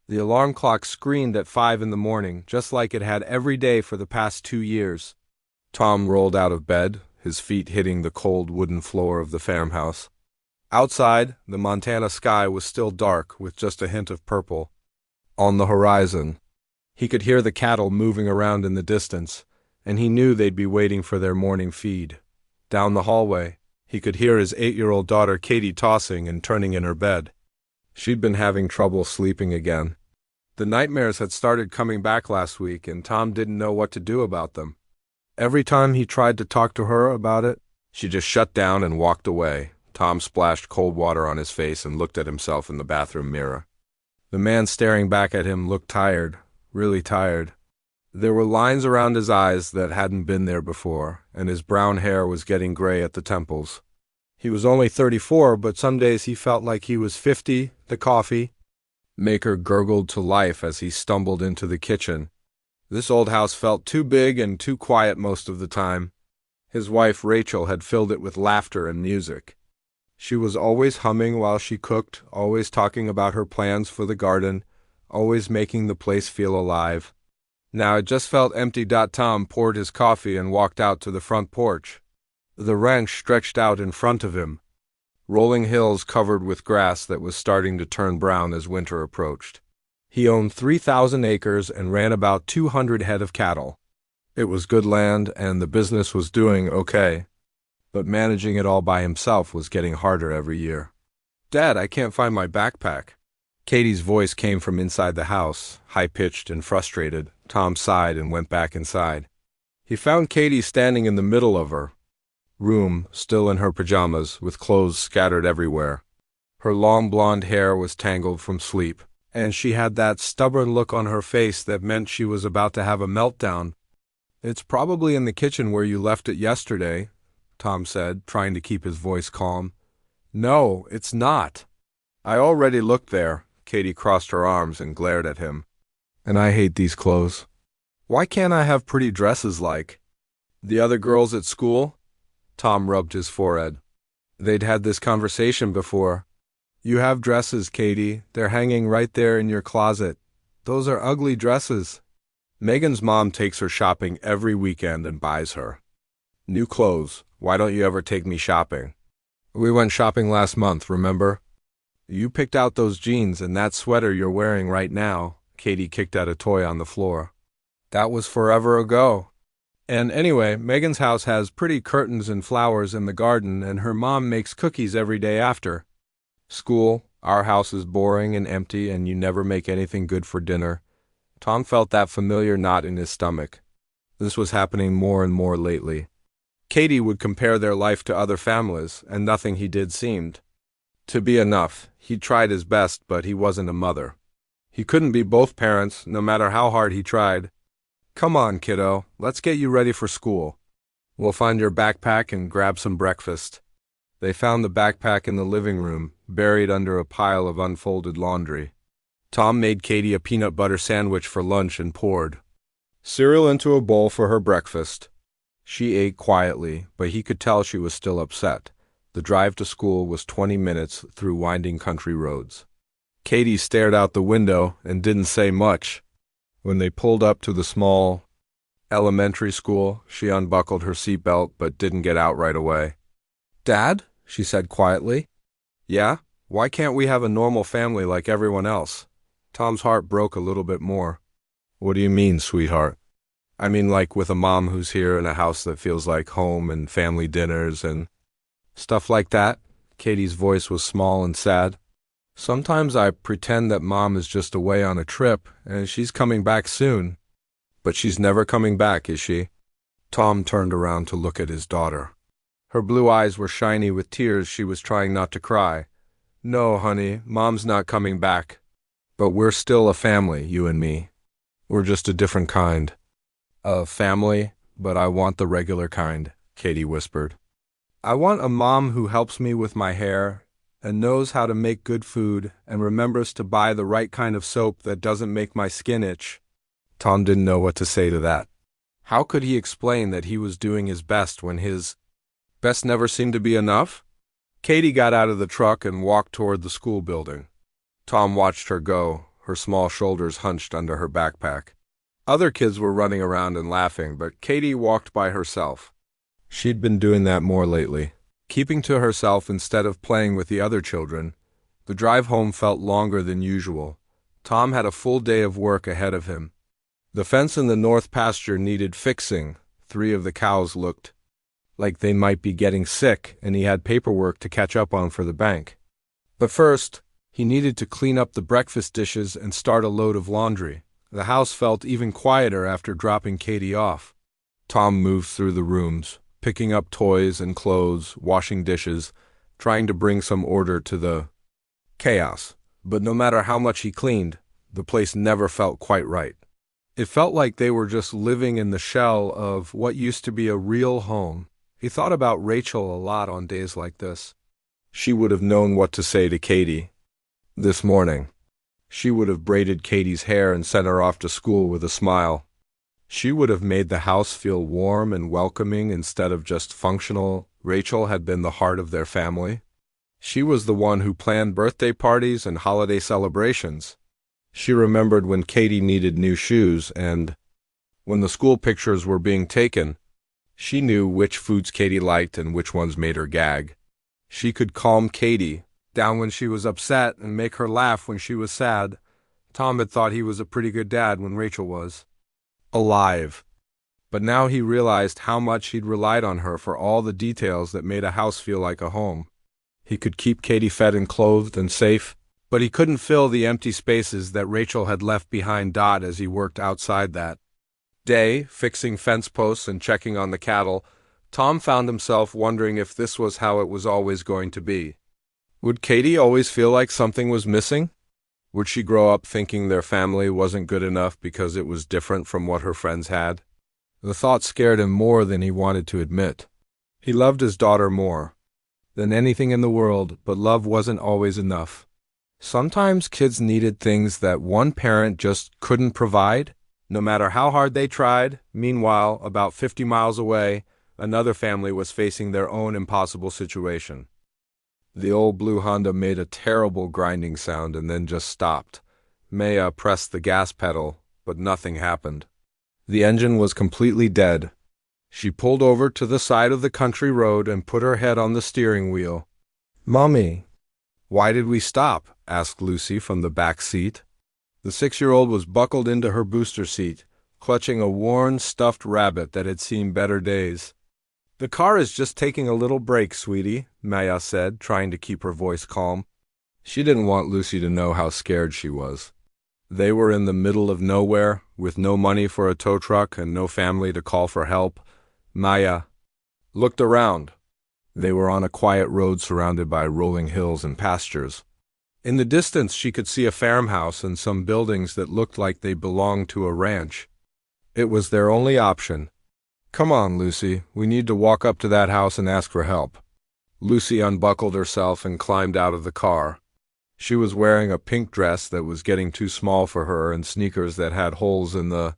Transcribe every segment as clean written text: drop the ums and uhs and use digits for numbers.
The alarm clock screamed at 5 in the morning, just like it had every day for the past 2 years. Tom rolled out of bed, his feet hitting the cold wooden floor of the farmhouse. Outside, the Montana sky was still dark with just a hint of purple. On the horizon, he could hear the cattle moving around in the distance, and he knew they'd be waiting for their morning feed. Down the hallway, he could hear his 8-year-old daughter Katie tossing and turning in her bed. She'd been having trouble sleeping again. The nightmares had started coming back last week, and Tom didn't know what to do about them. Every time he tried to talk to her about it, she just shut down and walked away. Tom splashed cold water on his face and looked at himself in the bathroom mirror. The man staring back at him looked tired, really tired. There were lines around his eyes that hadn't been there before, and his brown hair was getting gray at the temples. He was only 34, but some days he felt like he was 50. The coffee maker gurgled to life as he stumbled into the kitchen. This old house felt too big and too quiet most of the time. His wife, Rachel, had filled it with laughter and music. She was always humming while she cooked, always talking about her plans for the garden, always making the place feel alive. Now it just felt empty. Tom poured his coffee and walked out to the front porch. The ranch stretched out in front of him, rolling hills covered with grass that was starting to turn brown as winter approached. He owned 3,000 acres and ran about 200 head of cattle. It was good land and the business was doing okay, but managing it all by himself was getting harder every year. "Dad, I can't find my backpack." Katie's voice came from inside the house, high-pitched and frustrated. Tom sighed and went back inside. He found Katie standing in the middle of her room, still in her pajamas, with clothes scattered everywhere. Her long blonde hair was tangled from sleep, and she had that stubborn look on her face that meant she was about to have a meltdown. "It's probably in the kitchen where you left it yesterday," Tom said, trying to keep his voice calm. "No, it's not." "I already looked there." Katie crossed her arms and glared at him. "And I hate these clothes. Why can't I have pretty dresses like the other girls at school?" Tom rubbed his forehead. They'd had this conversation before. "You have dresses, Katie. They're hanging right there in your closet. Those are ugly dresses." Megan's mom takes her shopping every weekend and buys her new clothes. "Why don't you ever take me shopping?" "We went shopping last month, remember? You picked out those jeans and that sweater you're wearing right now." Katie kicked at a toy on the floor. "That was forever ago. And anyway, Megan's house has pretty curtains and flowers in the garden, and her mom makes cookies every day after school. Our house is boring and empty, and you never make anything good for dinner." Tom felt that familiar knot in his stomach. This was happening more and more lately. Katie would compare their life to other families, and nothing he did seemed to be enough. He tried his best, but he wasn't a mother. He couldn't be both parents, no matter how hard he tried. "Come on, kiddo, let's get you ready for school. We'll find your backpack and grab some breakfast." They found the backpack in the living room, buried under a pile of unfolded laundry. Tom made Katie a peanut butter sandwich for lunch and poured cereal into a bowl for her breakfast. She ate quietly, but he could tell she was still upset. The drive to school was 20 minutes through winding country roads. Katie stared out the window and didn't say much. When they pulled up to the small elementary school, she unbuckled her seatbelt but didn't get out right away. "Dad?" she said quietly. "Yeah? Why can't we have a normal family like everyone else?" Tom's heart broke a little bit more. "What do you mean, sweetheart?" "I mean like with a mom who's here in a house that feels like home and family dinners and stuff like that." Katie's voice was small and sad. "Sometimes I pretend that Mom is just away on a trip and she's coming back soon." "But she's never coming back, is she?" Tom turned around to look at his daughter. Her blue eyes were shiny with tears. She was trying not to cry. "No, honey, Mom's not coming back. But we're still a family, you and me. We're just a different kind." "A family, but I want the regular kind," Katie whispered. "I want a mom who helps me with my hair and knows how to make good food and remembers to buy the right kind of soap that doesn't make my skin itch." Tom didn't know what to say to that. How could he explain that he was doing his best when his best never seemed to be enough? Katie got out of the truck and walked toward the school building. Tom watched her go, her small shoulders hunched under her backpack. Other kids were running around and laughing, but Katie walked by herself. She'd been doing that more lately, keeping to herself instead of playing with the other children. The drive home felt longer than usual. Tom had a full day of work ahead of him. The fence in the north pasture needed fixing. 3 of the cows looked like they might be getting sick, and he had paperwork to catch up on for the bank. But first, he needed to clean up the breakfast dishes and start a load of laundry. The house felt even quieter after dropping Katie off. Tom moved through the rooms, picking up toys and clothes, washing dishes, trying to bring some order to the chaos. But no matter how much he cleaned, the place never felt quite right. It felt like they were just living in the shell of what used to be a real home. He thought about Rachel a lot on days like this. She would have known what to say to Katie. This morning, she would have braided Katie's hair and sent her off to school with a smile. She would have made the house feel warm and welcoming instead of just functional. Rachel had been the heart of their family. She was the one who planned birthday parties and holiday celebrations. She remembered when Katie needed new shoes, and when the school pictures were being taken, she knew which foods Katie liked and which ones made her gag. She could calm Katie down when she was upset and make her laugh when she was sad. Tom had thought he was a pretty good dad when Rachel was alive. But now he realized how much he'd relied on her for all the details that made a house feel like a home. He could keep Katie fed and clothed and safe, but he couldn't fill the empty spaces that Rachel had left behind. As he worked outside that day, fixing fence posts and checking on the cattle, Tom found himself wondering if this was how it was always going to be. Would Katie always feel like something was missing? Would she grow up thinking their family wasn't good enough because it was different from what her friends had? The thought scared him more than he wanted to admit. He loved his daughter more than anything in the world, but love wasn't always enough. Sometimes kids needed things that one parent just couldn't provide, no matter how hard they tried. Meanwhile, about 50 miles away, another family was facing their own impossible situation. The old blue Honda made a terrible grinding sound and then just stopped. Maya pressed the gas pedal, but nothing happened. The engine was completely dead. She pulled over to the side of the country road and put her head on the steering wheel. "Mommy, why did we stop?" asked Lucy from the back seat. The 6-year-old was buckled into her booster seat, clutching a worn, stuffed rabbit that had seen better days. "The car is just taking a little break, sweetie," Maya said, trying to keep her voice calm. She didn't want Lucy to know how scared she was. They were in the middle of nowhere, with no money for a tow truck and no family to call for help. Maya looked around. They were on a quiet road surrounded by rolling hills and pastures. In the distance, she could see a farmhouse and some buildings that looked like they belonged to a ranch. It was their only option. "Come on, Lucy, we need to walk up to that house and ask for help." Lucy unbuckled herself and climbed out of the car. She was wearing a pink dress that was getting too small for her and sneakers that had holes in the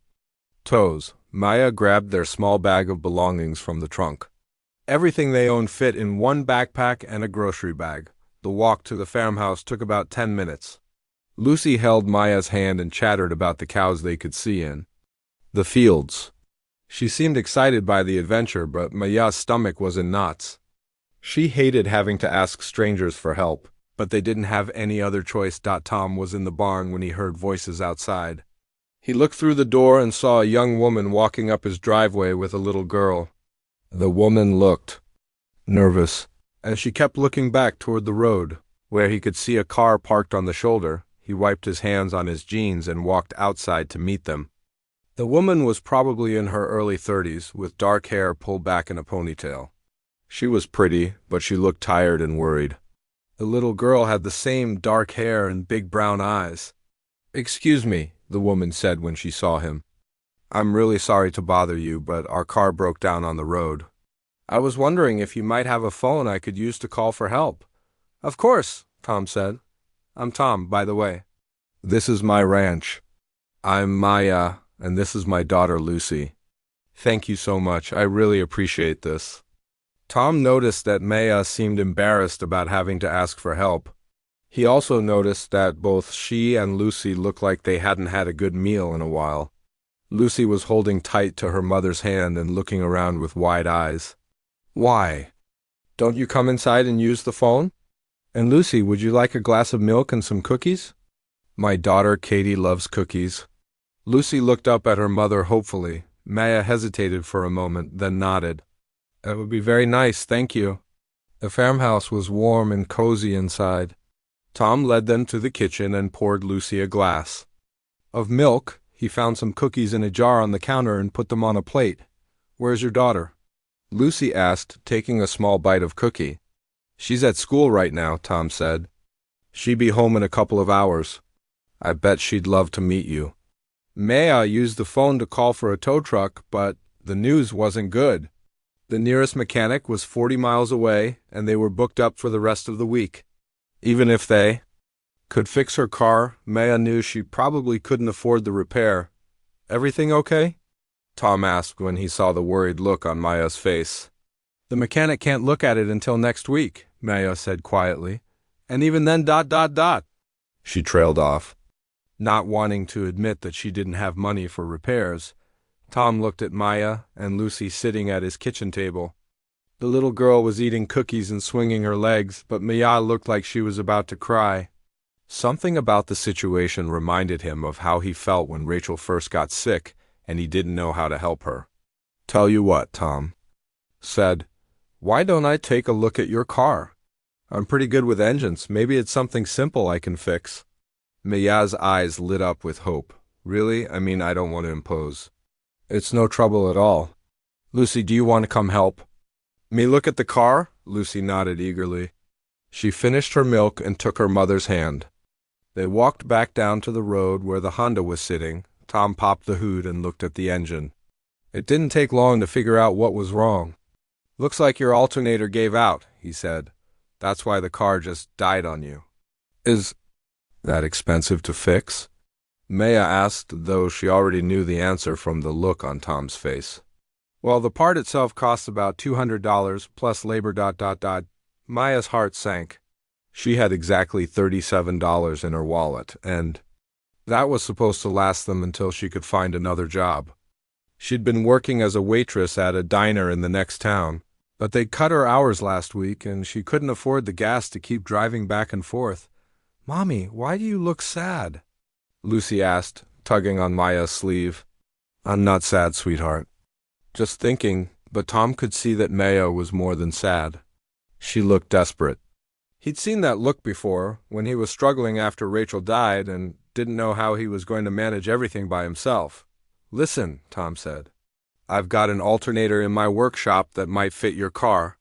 toes. Maya grabbed their small bag of belongings from the trunk. Everything they owned fit in one backpack and a grocery bag. The walk to the farmhouse took about 10 minutes. Lucy held Maya's hand and chattered about the cows they could see in the fields. She seemed excited by the adventure, but Maya's stomach was in knots. She hated having to ask strangers for help, but they didn't have any other choice. Tom was in the barn when he heard voices outside. He looked through the door and saw a young woman walking up his driveway with a little girl. The woman looked nervous, and she kept looking back toward the road, where he could see a car parked on the shoulder. He wiped his hands on his jeans and walked outside to meet them. The woman was probably in her early 30s, with dark hair pulled back in a ponytail. She was pretty, but she looked tired and worried. The little girl had the same dark hair and big brown eyes. "Excuse me," the woman said when she saw him. "I'm really sorry to bother you, but our car broke down on the road. I was wondering if you might have a phone I could use to call for help." "Of course," Tom said. "I'm Tom, by the way. This is my ranch. I'm Maya, and this is my daughter Lucy. Thank you so much. I really appreciate this." Tom noticed that Maya seemed embarrassed about having to ask for help. He also noticed that both she and Lucy looked like they hadn't had a good meal in a while. Lucy was holding tight to her mother's hand and looking around with wide eyes. Why? Don't you come inside and use the phone? And Lucy, would you like a glass of milk and some cookies? My daughter Katie loves cookies. Lucy looked up at her mother hopefully. Maya hesitated for a moment, then nodded. That would be very nice, thank you. The farmhouse was warm and cozy inside. Tom led them to the kitchen and poured Lucy a glass of milk. He found some cookies in a jar on the counter and put them on a plate. Where's your daughter? Lucy asked, taking a small bite of cookie. She's at school right now, Tom said. She'd be home in a couple of hours. I bet she'd love to meet you. Maya used the phone to call for a tow truck, but the news wasn't good. The nearest mechanic was 40 miles away, and they were booked up for the rest of the week. Even if they could fix her car, Maya knew she probably couldn't afford the repair. Everything okay? Tom asked when he saw the worried look on Maya's face. The mechanic can't look at it until next week, Maya said quietly. And even then ... She trailed off. Not wanting to admit that she didn't have money for repairs, Tom looked at Maya and Lucy sitting at his kitchen table. The little girl was eating cookies and swinging her legs, but Maya looked like she was about to cry. Something about the situation reminded him of how he felt when Rachel first got sick and he didn't know how to help her. Tell you what, Tom said, why don't I take a look at your car? I'm pretty good with engines. Maybe it's something simple I can fix. Maya's eyes lit up with hope. Really? I mean, I don't want to impose. It's no trouble at all. Lucy, do you want to come help? Me look at the car? Lucy nodded eagerly. She finished her milk and took her mother's hand. They walked back down to the road where the Honda was sitting. Tom popped the hood and looked at the engine. It didn't take long to figure out what was wrong. Looks like your alternator gave out, he said. That's why the car just died on you. Is that expensive to fix? Maya asked, though she already knew the answer from the look on Tom's face. Well, the part itself costs about $200 plus labor ... Maya's heart sank. She had exactly $37 in her wallet, and that was supposed to last them until she could find another job. She'd been working as a waitress at a diner in the next town, but they'd cut her hours last week, and she couldn't afford the gas to keep driving back and forth. Mommy, why do you look sad? Lucy asked, tugging on Maya's sleeve. I'm not sad, sweetheart. Just thinking, but Tom could see that Maya was more than sad. She looked desperate. He'd seen that look before, when he was struggling after Rachel died and didn't know how he was going to manage everything by himself. Listen, Tom said. I've got an alternator in my workshop that might fit your car.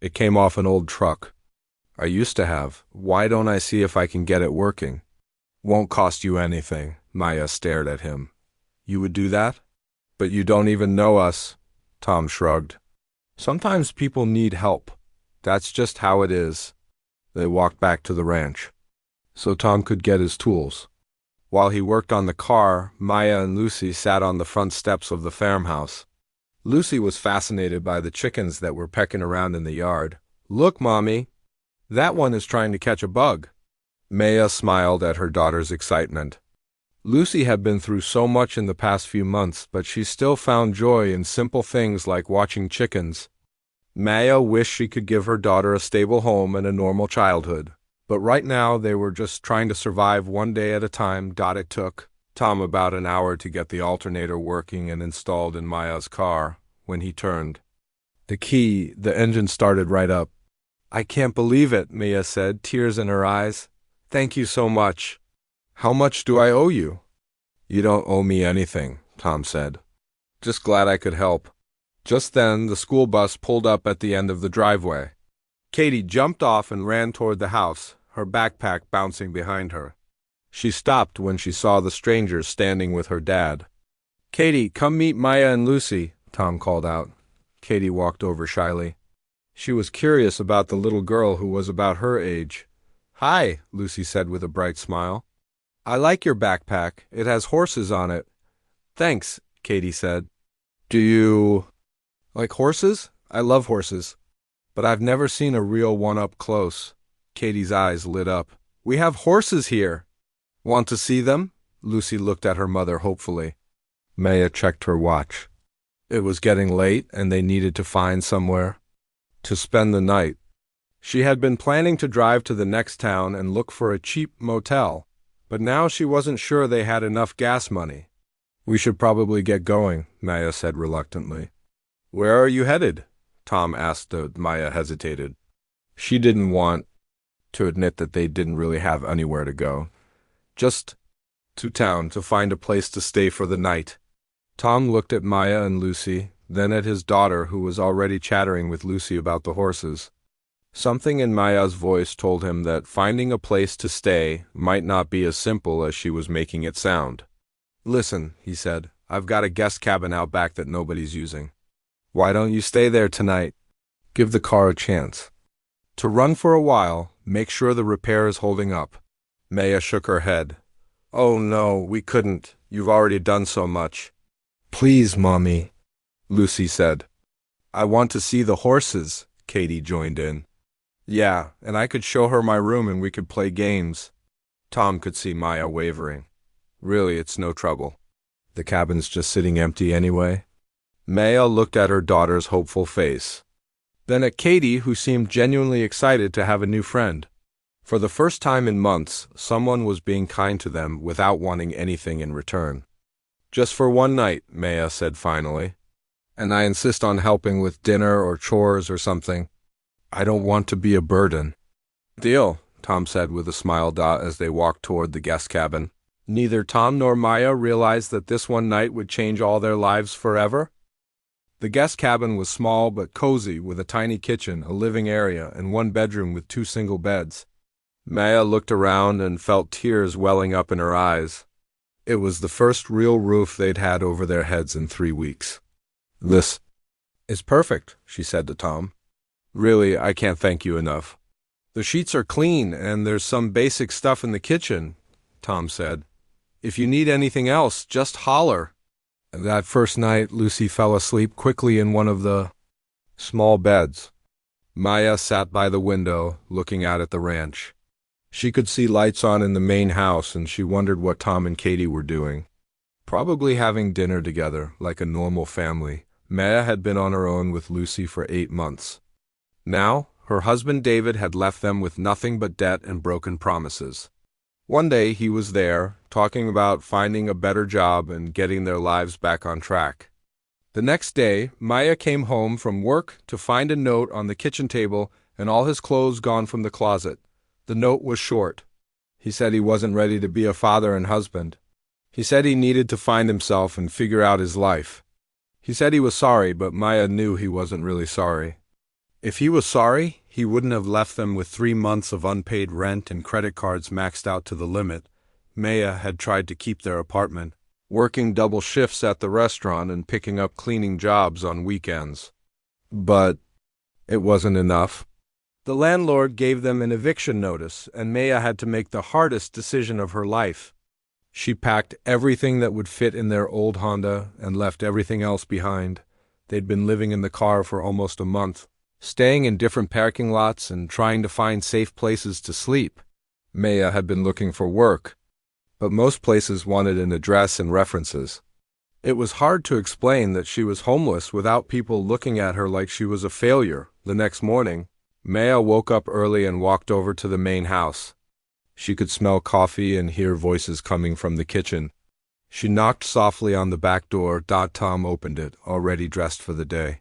It came off an old truck I used to have. Why don't I see if I can get it working? Won't cost you anything. Maya stared at him. You would do that? But you don't even know us. Tom shrugged. Sometimes people need help. That's just how it is. They walked back to the ranch, so Tom could get his tools. While he worked on the car, Maya and Lucy sat on the front steps of the farmhouse. Lucy was fascinated by the chickens that were pecking around in the yard. Look, Mommy, that one is trying to catch a bug. Maya smiled at her daughter's excitement. Lucy had been through so much in the past few months, but she still found joy in simple things like watching chickens. Maya wished she could give her daughter a stable home and a normal childhood. But right now they were just trying to survive one day at a time. It took Tom about an hour to get the alternator working and installed in Maya's car. When he turned the key, the engine started right up. I can't believe it, Maya said, tears in her eyes. Thank you so much. How much do I owe you? You don't owe me anything, Tom said. Just glad I could help. Just then, the school bus pulled up at the end of the driveway. Katie jumped off and ran toward the house, her backpack bouncing behind her. She stopped when she saw the strangers standing with her dad. Katie, come meet Maya and Lucy, Tom called out. Katie walked over shyly. She was curious about the little girl who was about her age. Hi, Lucy said with a bright smile. I like your backpack. It has horses on it. Thanks, Katie said. Do you like horses? I love horses. But I've never seen a real one up close. Katie's eyes lit up. We have horses here. Want to see them? Lucy looked at her mother hopefully. Maya checked her watch. It was getting late and they needed to find somewhere to spend the night. She had been planning to drive to the next town and look for a cheap motel, but now she wasn't sure they had enough gas money. We should probably get going, Maya said reluctantly. Where are you headed? Tom asked, though Maya hesitated. She didn't want to admit that they didn't really have anywhere to go. Just to town to find a place to stay for the night. Tom looked at Maya and Lucy, then at his daughter who was already chattering with Lucy about the horses. Something in Maya's voice told him that finding a place to stay might not be as simple as she was making it sound. Listen, he said, I've got a guest cabin out back that nobody's using. Why don't you stay there tonight? Give the car a chance. To run for a while, make sure the repair is holding up. Maya shook her head. Oh no, we couldn't. You've already done so much. Please, Mommy, Lucy said. I want to see the horses, Katie joined in. Yeah, and I could show her my room and we could play games. Tom could see Maya wavering. Really, it's no trouble. The cabin's just sitting empty anyway. Maya looked at her daughter's hopeful face. Then at Katie, who seemed genuinely excited to have a new friend. For the first time in months, someone was being kind to them without wanting anything in return. Just for one night, Maya said finally. And I insist on helping with dinner or chores or something. I don't want to be a burden. Deal, Tom said with a smile as they walked toward the guest cabin. Neither Tom nor Maya realized that this one night would change all their lives forever. The guest cabin was small but cozy, with a tiny kitchen, a living area, and one bedroom with 2 single beds. Maya looked around and felt tears welling up in her eyes. It was the first real roof they'd had over their heads in 3 weeks. This is perfect, she said to Tom. Really, I can't thank you enough. The sheets are clean and there's some basic stuff in the kitchen, Tom said. If you need anything else, just holler. That first night, Lucy fell asleep quickly in one of the small beds. Maya sat by the window, looking out at the ranch. She could see lights on in the main house, and she wondered what Tom and Katie were doing. Probably having dinner together, like a normal family. Maya had been on her own with Lucy for 8 months. Now, her husband David had left them with nothing but debt and broken promises. One day he was there, talking about finding a better job and getting their lives back on track. The next day, Maya came home from work to find a note on the kitchen table and all his clothes gone from the closet. The note was short. He said he wasn't ready to be a father and husband. He said he needed to find himself and figure out his life. He said he was sorry, but Maya knew he wasn't really sorry. If he was sorry, he wouldn't have left them with 3 months of unpaid rent and credit cards maxed out to the limit. Maya had tried to keep their apartment, working double shifts at the restaurant and picking up cleaning jobs on weekends. But it wasn't enough. The landlord gave them an eviction notice, and Maya had to make the hardest decision of her life. She packed everything that would fit in their old Honda and left everything else behind. They'd been living in the car for almost a month, staying in different parking lots and trying to find safe places to sleep. Maya had been looking for work, but most places wanted an address and references. It was hard to explain that she was homeless without people looking at her like she was a failure. The next morning, Maya woke up early and walked over to the main house. She could smell coffee and hear voices coming from the kitchen. She knocked softly on the back door. Tom opened it, already dressed for the day.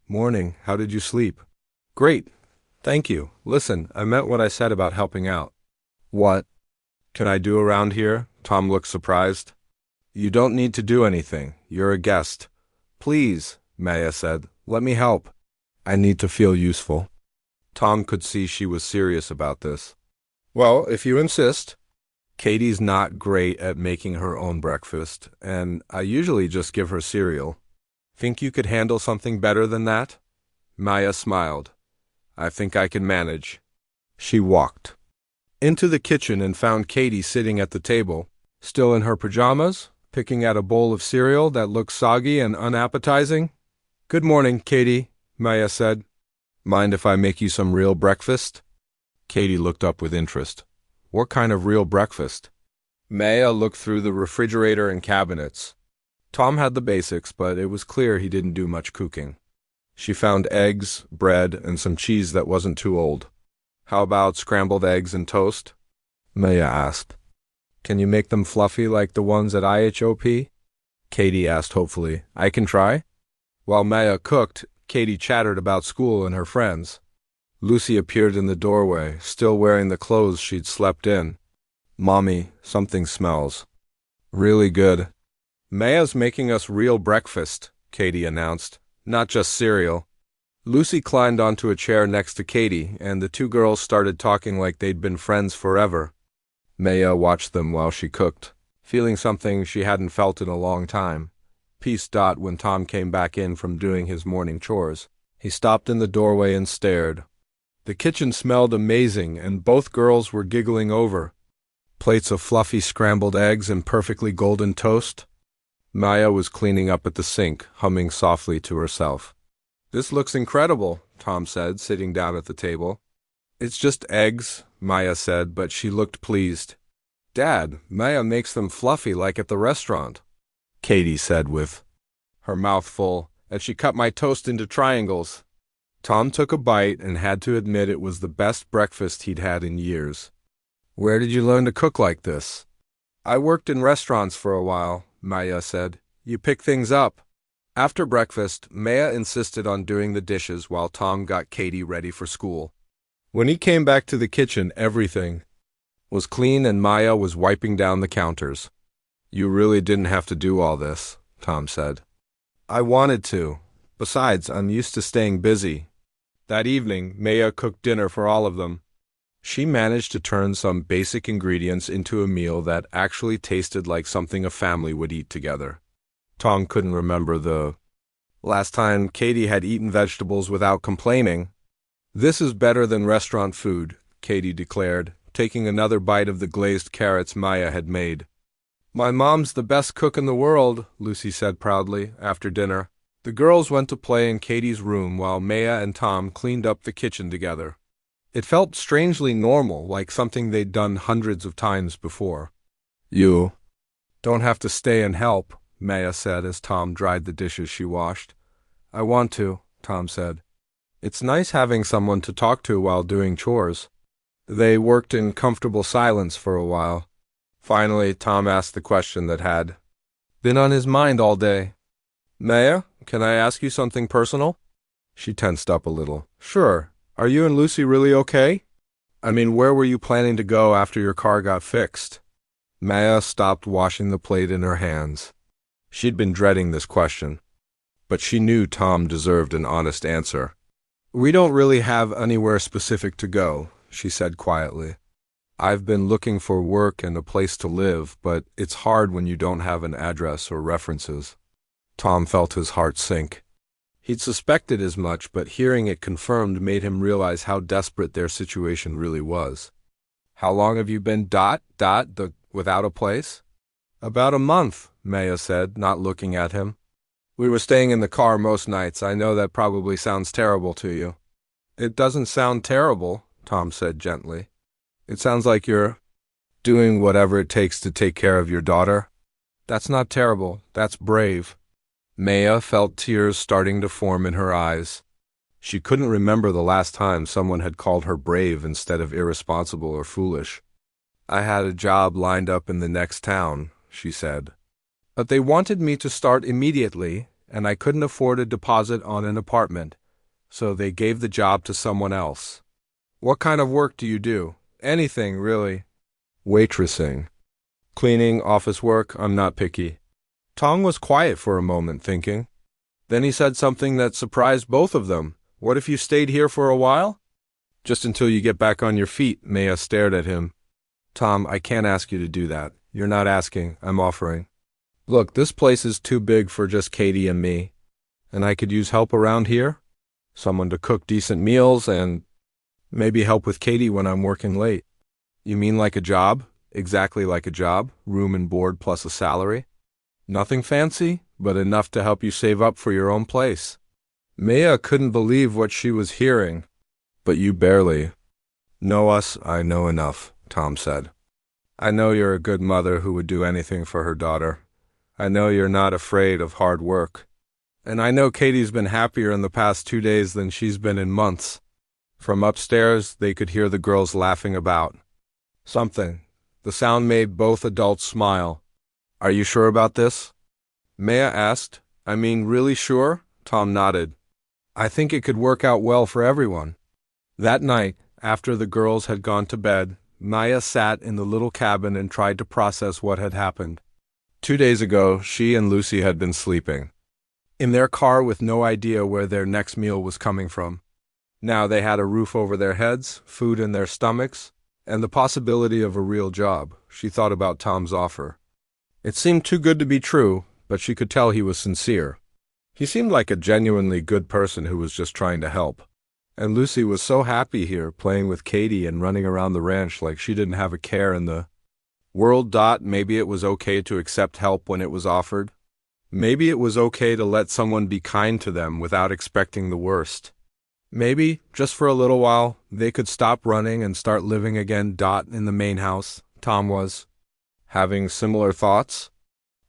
Morning, how did you sleep? Great, thank you. Listen, I meant what I said about helping out. What can I do around here? Tom looked surprised. You don't need to do anything. You're a guest. Please, Maya said, let me help. I need to feel useful. Tom could see she was serious about this. Well, if you insist. Katie's not great at making her own breakfast, and I usually just give her cereal. Think you could handle something better than that? Maya smiled. I think I can manage. She walked into the kitchen and found Katie sitting at the table, still in her pajamas, picking at a bowl of cereal that looked soggy and unappetizing. Good morning, Katie, Maya said. Mind if I make you some real breakfast? Katie looked up with interest. What kind of real breakfast? Maya looked through the refrigerator and cabinets. Tom had the basics, but it was clear he didn't do much cooking. She found eggs, bread, and some cheese that wasn't too old. How about scrambled eggs and toast? Maya asked. Can you make them fluffy like the ones at IHOP? Katie asked hopefully. I can try. While Maya cooked, Katie chattered about school and her friends. Lucy appeared in the doorway, still wearing the clothes she'd slept in. Mommy, something smells. Really good. Maya's making us real breakfast, Katie announced. Not just cereal. Lucy climbed onto a chair next to Katie, and the two girls started talking like they'd been friends forever. Maya watched them while she cooked, feeling something she hadn't felt in a long time. Peace. When Tom came back in from doing his morning chores, he stopped in the doorway and stared. The kitchen smelled amazing, and both girls were giggling over. Plates of fluffy scrambled eggs and perfectly golden toast. Maya was cleaning up at the sink, humming softly to herself. This looks incredible, Tom said, sitting down at the table. It's just eggs, Maya said, but she looked pleased. Dad, Maya makes them fluffy like at the restaurant, Katie said with her mouth full, and she cut my toast into triangles. Tom took a bite and had to admit it was the best breakfast he'd had in years. Where did you learn to cook like this? I worked in restaurants for a while, Maya said. You pick things up. After breakfast, Maya insisted on doing the dishes while Tom got Katie ready for school. When he came back to the kitchen, everything was clean and Maya was wiping down the counters. You really didn't have to do all this, Tom said. I wanted to. Besides, I'm used to staying busy. That evening, Maya cooked dinner for all of them. She managed to turn some basic ingredients into a meal that actually tasted like something a family would eat together. Tom couldn't remember the last time Katie had eaten vegetables without complaining. This is better than restaurant food, Katie declared, taking another bite of the glazed carrots Maya had made. My mom's the best cook in the world, Lucy said proudly, after dinner. The girls went to play in Katie's room while Maya and Tom cleaned up the kitchen together. It felt strangely normal, like something they'd done hundreds of times before. You don't have to stay and help, Maya said as Tom dried the dishes she washed. I want to, Tom said. It's nice having someone to talk to while doing chores. They worked in comfortable silence for a while. Finally, Tom asked the question that had been on his mind all day. Maya, can I ask you something personal? She tensed up a little. Sure. Are you and Lucy really okay? I mean, where were you planning to go after your car got fixed? Maya stopped washing the plate in her hands. She'd been dreading this question, but she knew Tom deserved an honest answer. We don't really have anywhere specific to go, she said quietly. I've been looking for work and a place to live, but it's hard when you don't have an address or references. Tom felt his heart sink. He'd suspected as much, but hearing it confirmed made him realize how desperate their situation really was. How long have you been without a place? About a month, Maya said, not looking at him. We were staying in the car most nights. I know that probably sounds terrible to you. It doesn't sound terrible, Tom said gently. It sounds like you're doing whatever it takes to take care of your daughter. That's not terrible. That's brave. Maya felt tears starting to form in her eyes. She couldn't remember the last time someone had called her brave instead of irresponsible or foolish. I had a job lined up in the next town, she said. But they wanted me to start immediately, and I couldn't afford a deposit on an apartment, so they gave the job to someone else. What kind of work do you do? Anything, really. Waitressing. Cleaning, office work, I'm not picky. Tom was quiet for a moment, thinking. Then he said something that surprised both of them. What if you stayed here for a while? Just until you get back on your feet, Maya stared at him. Tom, I can't ask you to do that. You're not asking, I'm offering. Look, this place is too big for just Katie and me. And I could use help around here. Someone to cook decent meals and maybe help with Katie when I'm working late. You mean like a job? Exactly like a job, room and board plus a salary? Nothing fancy, but enough to help you save up for your own place. Maya couldn't believe what she was hearing. But you barely know us, I know enough, Tom said. I know you're a good mother who would do anything for her daughter. I know you're not afraid of hard work. And I know Katie's been happier in the past 2 days than she's been in months. From upstairs, they could hear the girls laughing about something. The sound made both adults smile. Are you sure about this? Maya asked. I mean, really sure? Tom nodded. I think it could work out well for everyone. That night, after the girls had gone to bed, Maya sat in the little cabin and tried to process what had happened. 2 days ago, she and Lucy had been sleeping in their car with no idea where their next meal was coming from. Now they had a roof over their heads, food in their stomachs, and the possibility of a real job. She thought about Tom's offer. It seemed too good to be true, but she could tell he was sincere. He seemed like a genuinely good person who was just trying to help. And Lucy was so happy here, playing with Katie and running around the ranch like she didn't have a care in the world. Maybe it was okay to accept help when it was offered. Maybe it was okay to let someone be kind to them without expecting the worst. Maybe, just for a little while, they could stop running and start living again. In the main house, Tom was having similar thoughts.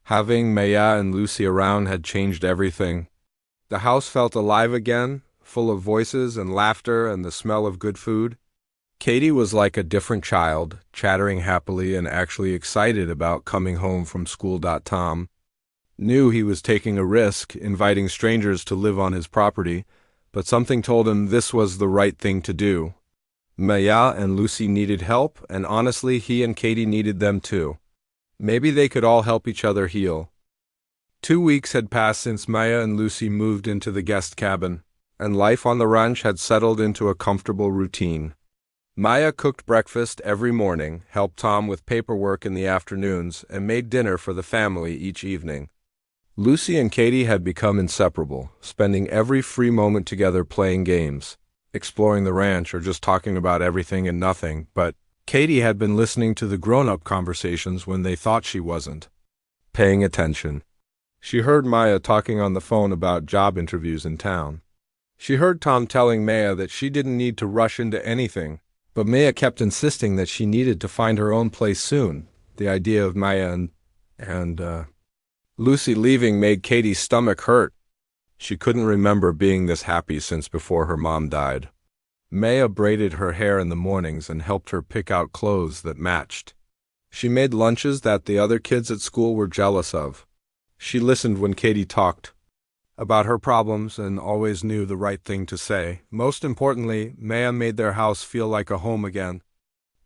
Having Maya and Lucy around had changed everything. The house felt alive again, full of voices and laughter and the smell of good food. Katie was like a different child, chattering happily and actually excited about coming home from school. Tom knew he was taking a risk, inviting strangers to live on his property, but something told him this was the right thing to do. Maya and Lucy needed help, and honestly, he and Katie needed them too. Maybe they could all help each other heal. 2 weeks had passed since Maya and Lucy moved into the guest cabin, and life on the ranch had settled into a comfortable routine. Maya cooked breakfast every morning, helped Tom with paperwork in the afternoons, and made dinner for the family each evening. Lucy and Katie had become inseparable, spending every free moment together playing games, exploring the ranch, or just talking about everything and nothing, but Katie had been listening to the grown-up conversations when they thought she wasn't paying attention. She heard Maya talking on the phone about job interviews in town. She heard Tom telling Maya that she didn't need to rush into anything, but Maya kept insisting that she needed to find her own place soon. The idea of Maya and Lucy leaving made Katie's stomach hurt. She couldn't remember being this happy since before her mom died. Maya braided her hair in the mornings and helped her pick out clothes that matched. She made lunches that the other kids at school were jealous of. She listened when Katie talked about her problems and always knew the right thing to say. Most importantly, Maya made their house feel like a home again.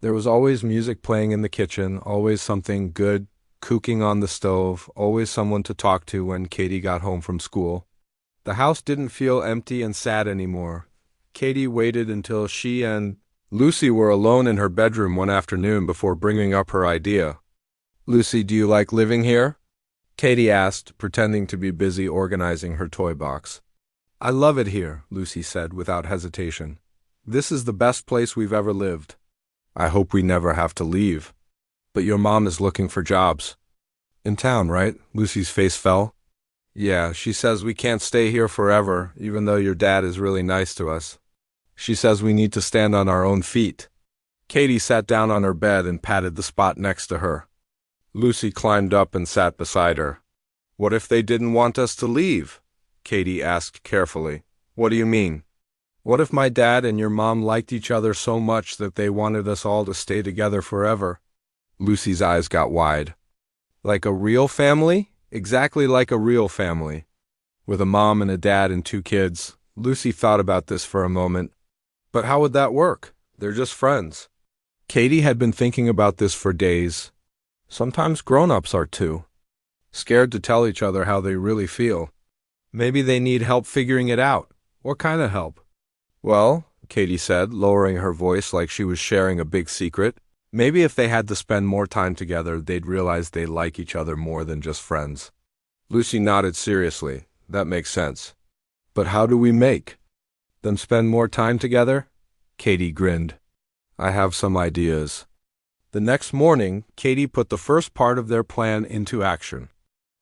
There was always music playing in the kitchen, always something good cooking on the stove, always someone to talk to when Katie got home from school. The house didn't feel empty and sad anymore. Katie waited until she and Lucy were alone in her bedroom one afternoon before bringing up her idea. Lucy, do you like living here? Katie asked, pretending to be busy organizing her toy box. I love it here, Lucy said without hesitation. This is the best place we've ever lived. I hope we never have to leave. But your mom is looking for jobs. In town, right? Lucy's face fell. Yeah, she says we can't stay here forever, even though your dad is really nice to us. She says we need to stand on our own feet. Katie sat down on her bed and patted the spot next to her. Lucy climbed up and sat beside her. What if they didn't want us to leave? Katie asked carefully. What do you mean? What if my dad and your mom liked each other so much that they wanted us all to stay together forever? Lucy's eyes got wide. Like a real family? Exactly like a real family. With a mom and a dad and 2 kids. Lucy thought about this for a moment. But how would that work? They're just friends. Katie had been thinking about this for days. Sometimes grown-ups are too. Scared to tell each other how they really feel. Maybe they need help figuring it out. What kind of help? Well, Katie said, lowering her voice like she was sharing a big secret, maybe if they had to spend more time together, they'd realize they like each other more than just friends. Lucy nodded seriously. That makes sense. But how do we make them spend more time together? Katie grinned. I have some ideas. The next morning, Katie put the first part of their plan into action.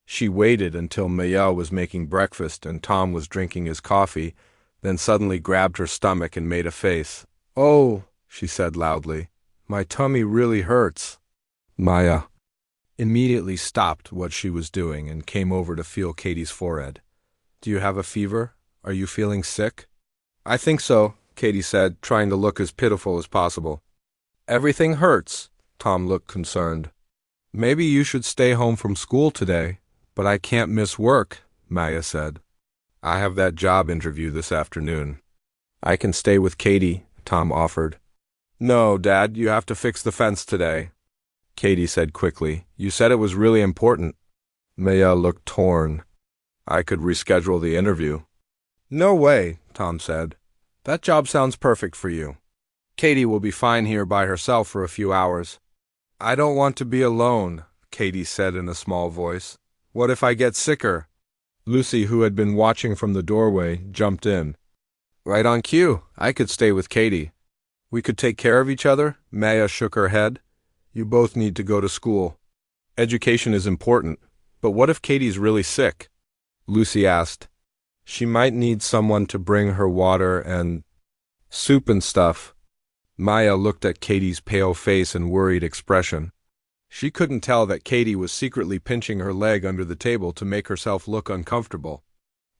She waited until Maya was making breakfast and Tom was drinking his coffee, then suddenly grabbed her stomach and made a face. Oh, she said loudly. My tummy really hurts. Maya immediately stopped what she was doing and came over to feel Katie's forehead. Do you have a fever? Are you feeling sick? I think so, Katie said, trying to look as pitiful as possible. Everything hurts. Tom looked concerned. Maybe you should stay home from school today, but I can't miss work, Maya said. I have that job interview this afternoon. I can stay with Katie, Tom offered. No, Dad, you have to fix the fence today, Katie said quickly. You said it was really important. Maya looked torn. I could reschedule the interview. No way, Tom said. That job sounds perfect for you. Katie will be fine here by herself for a few hours. I don't want to be alone, Katie said in a small voice. What if I get sicker? Lucy, who had been watching from the doorway, jumped in. Right on cue. I could stay with Katie. We could take care of each other? Maya shook her head. You both need to go to school. Education is important, but what if Katie's really sick? Lucy asked. She might need someone to bring her water and soup and stuff. Maya looked at Katie's pale face and worried expression. She couldn't tell that Katie was secretly pinching her leg under the table to make herself look uncomfortable.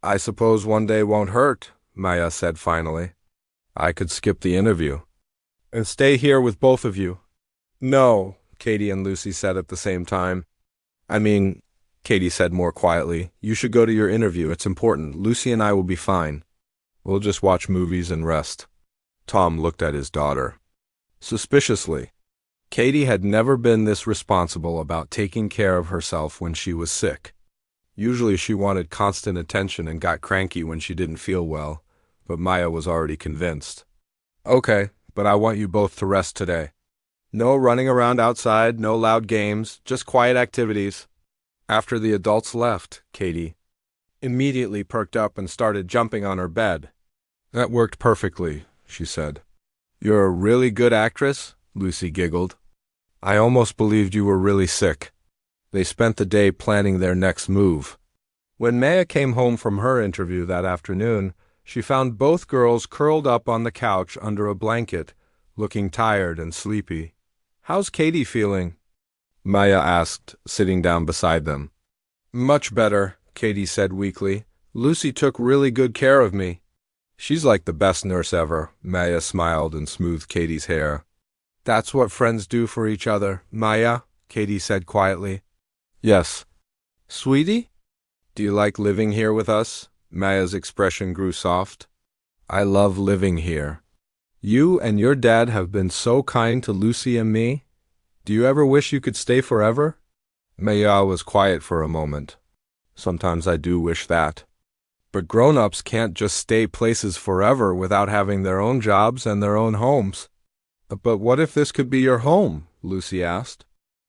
I suppose one day won't hurt, Maya said finally. I could skip the interview and stay here with both of you. No, Katie and Lucy said at the same time. Katie said more quietly, you should go to your interview. It's important. Lucy and I will be fine. We'll just watch movies and rest. Tom looked at his daughter suspiciously. Katie had never been this responsible about taking care of herself when she was sick. Usually she wanted constant attention and got cranky when she didn't feel well, but Maya was already convinced. Okay, but I want you both to rest today. No running around outside, no loud games, just quiet activities. After the adults left, Katie immediately perked up and started jumping on her bed. That worked perfectly, she said. You're a really good actress, Lucy giggled. I almost believed you were really sick. They spent the day planning their next move. When Maya came home from her interview that afternoon, she found both girls curled up on the couch under a blanket, looking tired and sleepy. How's Katie feeling? Maya asked, sitting down beside them. Much better, Katie said weakly. Lucy took really good care of me. She's like the best nurse ever, Maya smiled and smoothed Katie's hair. That's what friends do for each other, Maya, Katie said quietly. Yes. Sweetie? Do you like living here with us? Maya's expression grew soft. I love living here. You and your dad have been so kind to Lucy and me. Do you ever wish you could stay forever? Maya was quiet for a moment. Sometimes I do wish that. But grown-ups can't just stay places forever without having their own jobs and their own homes. But what if this could be your home? Lucy asked.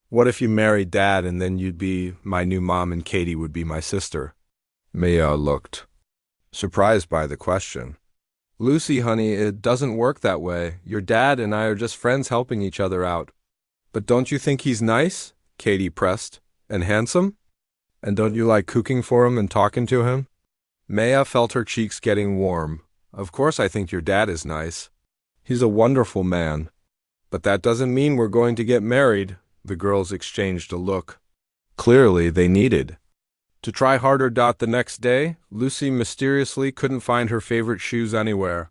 What if you married Dad and then you'd be my new mom and Katie would be my sister? Maya looked surprised by the question. Lucy, honey, it doesn't work that way. Your dad and I are just friends helping each other out. But don't you think he's nice? Katie pressed. And handsome? And don't you like cooking for him and talking to him? Maya felt her cheeks getting warm. Of course I think your dad is nice. He's a wonderful man. But that doesn't mean we're going to get married. The girls exchanged a look. Clearly they needed to try harder. The next day, Lucy mysteriously couldn't find her favorite shoes anywhere.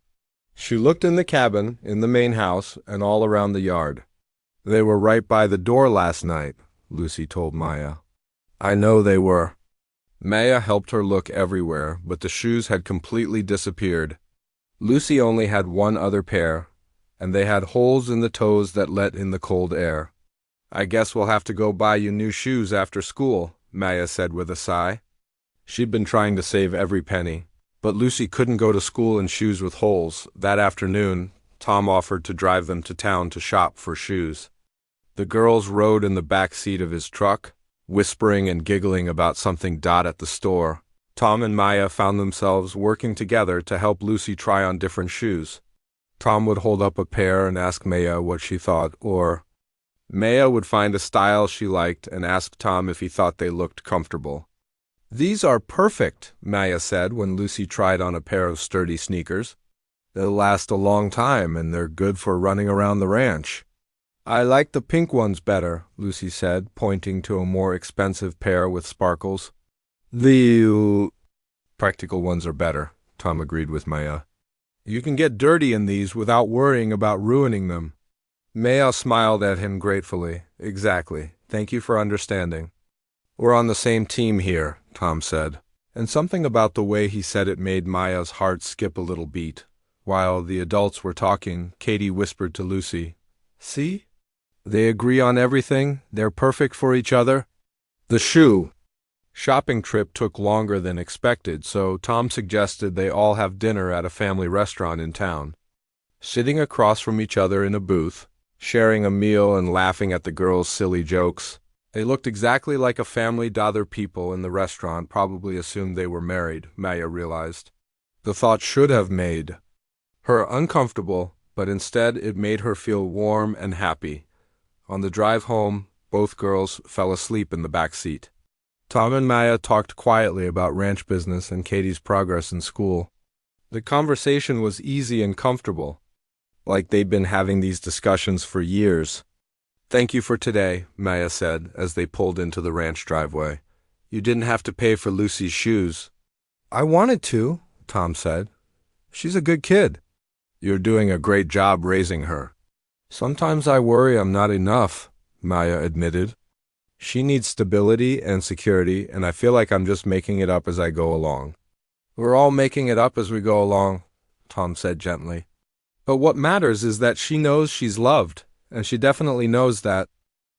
She looked in the cabin, in the main house, and all around the yard. They were right by the door last night, Lucy told Maya. I know they were. Maya helped her look everywhere, but the shoes had completely disappeared. Lucy only had one other pair, and they had holes in the toes that let in the cold air. I guess we'll have to go buy you new shoes after school, Maya said with a sigh. She'd been trying to save every penny, but Lucy couldn't go to school in shoes with holes. That afternoon, Tom offered to drive them to town to shop for shoes. The girls rode in the back seat of his truck, whispering and giggling about something at the store. Tom and Maya found themselves working together to help Lucy try on different shoes. Tom would hold up a pair and ask Maya what she thought, or Maya would find a style she liked and ask Tom if he thought they looked comfortable. These are perfect, Maya said when Lucy tried on a pair of sturdy sneakers. They'll last a long time and they're good for running around the ranch. I like the pink ones better, Lucy said, pointing to a more expensive pair with sparkles. The practical ones are better, Tom agreed with Maya. You can get dirty in these without worrying about ruining them. Maya smiled at him gratefully. Exactly. Thank you for understanding. We're on the same team here, Tom said. And something about the way he said it made Maya's heart skip a little beat. While the adults were talking, Katie whispered to Lucy, "See? They agree on everything. They're perfect for each other." The shopping trip took longer than expected, so Tom suggested they all have dinner at a family restaurant in town. Sitting across from each other in a booth, sharing a meal and laughing at the girls' silly jokes, they looked exactly like a family. Other people in the restaurant probably assumed they were married, Maya realized. The thought should have made her uncomfortable, but instead it made her feel warm and happy. On the drive home, both girls fell asleep in the back seat. Tom and Maya talked quietly about ranch business and Katie's progress in school. The conversation was easy and comfortable, like they'd been having these discussions for years. "Thank you for today," Maya said as they pulled into the ranch driveway. "You didn't have to pay for Lucy's shoes." "I wanted to," Tom said. "She's a good kid." "You're doing a great job raising her." "Sometimes I worry I'm not enough," Maya admitted. "She needs stability and security, and I feel like I'm just making it up as I go along." "We're all making it up as we go along," Tom said gently. "But what matters is that she knows she's loved, and she definitely knows that."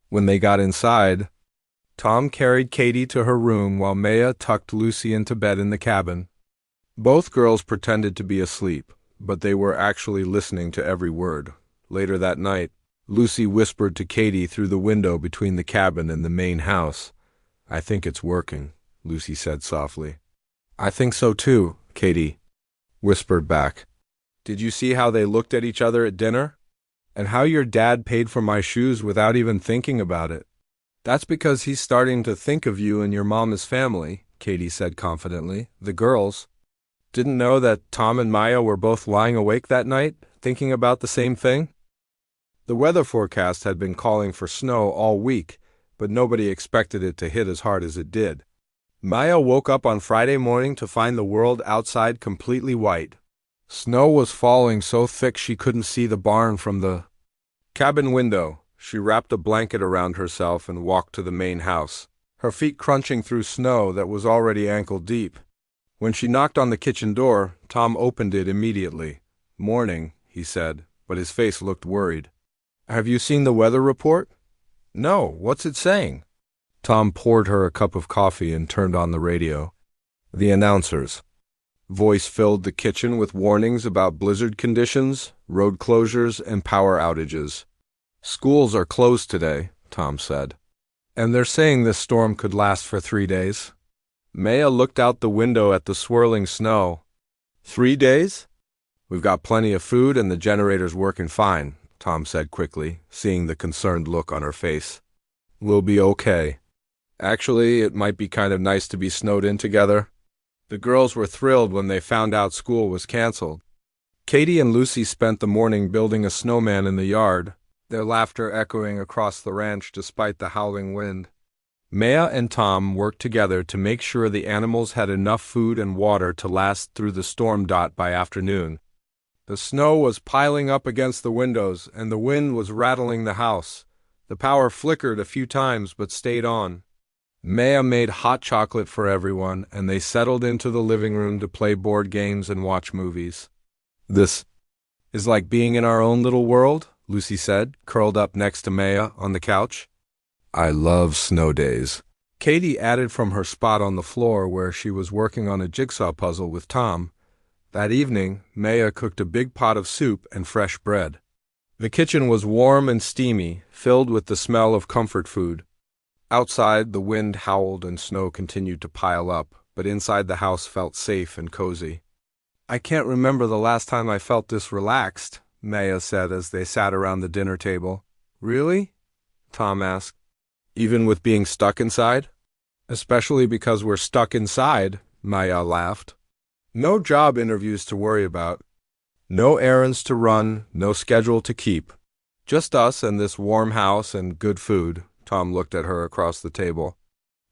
When they got inside, Tom carried Katie to her room while Maya tucked Lucy into bed in the cabin. Both girls pretended to be asleep, but they were actually listening to every word. Later that night, Lucy whispered to Katie through the window between the cabin and the main house. "I think it's working," Lucy said softly. "I think so too," Katie whispered back. "Did you see how they looked at each other at dinner? And how your dad paid for my shoes without even thinking about it?" "That's because he's starting to think of you and your mama's family," Katie said confidently. "The girls didn't know that Tom and Maya were both lying awake that night, thinking about the same thing." The weather forecast had been calling for snow all week, but nobody expected it to hit as hard as it did. Maya woke up on Friday morning to find the world outside completely white. Snow was falling so thick she couldn't see the barn from the cabin window. She wrapped a blanket around herself and walked to the main house, her feet crunching through snow that was already ankle deep. When she knocked on the kitchen door, Tom opened it immediately. "Morning," he said, but his face looked worried. "Have you seen the weather report?" "No, what's it saying?" Tom poured her a cup of coffee and turned on the radio. The announcer's voice filled the kitchen with warnings about blizzard conditions, road closures, and power outages. "Schools are closed today," Tom said. "And they're saying this storm could last for 3 days." Maya looked out the window at the swirling snow. "3 days? We've got plenty of food and the generator's working fine," Tom said quickly, seeing the concerned look on her face. "We'll be okay. Actually, it might be kind of nice to be snowed in together." The girls were thrilled when they found out school was canceled. Katie and Lucy spent the morning building a snowman in the yard, their laughter echoing across the ranch despite the howling wind. Maya and Tom worked together to make sure the animals had enough food and water to last through the storm by afternoon. The snow was piling up against the windows, and the wind was rattling the house. The power flickered a few times but stayed on. Maya made hot chocolate for everyone, and they settled into the living room to play board games and watch movies. "This is like being in our own little world," Lucy said, curled up next to Maya on the couch. "I love snow days," Katie added from her spot on the floor where she was working on a jigsaw puzzle with Tom. That evening, Maya cooked a big pot of soup and fresh bread. The kitchen was warm and steamy, filled with the smell of comfort food. Outside, the wind howled and snow continued to pile up, but inside the house felt safe and cozy. "I can't remember the last time I felt this relaxed," Maya said as they sat around the dinner table. "Really?" Tom asked. "Even with being stuck inside?" "Especially because we're stuck inside," Maya laughed. "No job interviews to worry about. No errands to run, no schedule to keep. Just us and this warm house and good food. Tom looked at her across the table.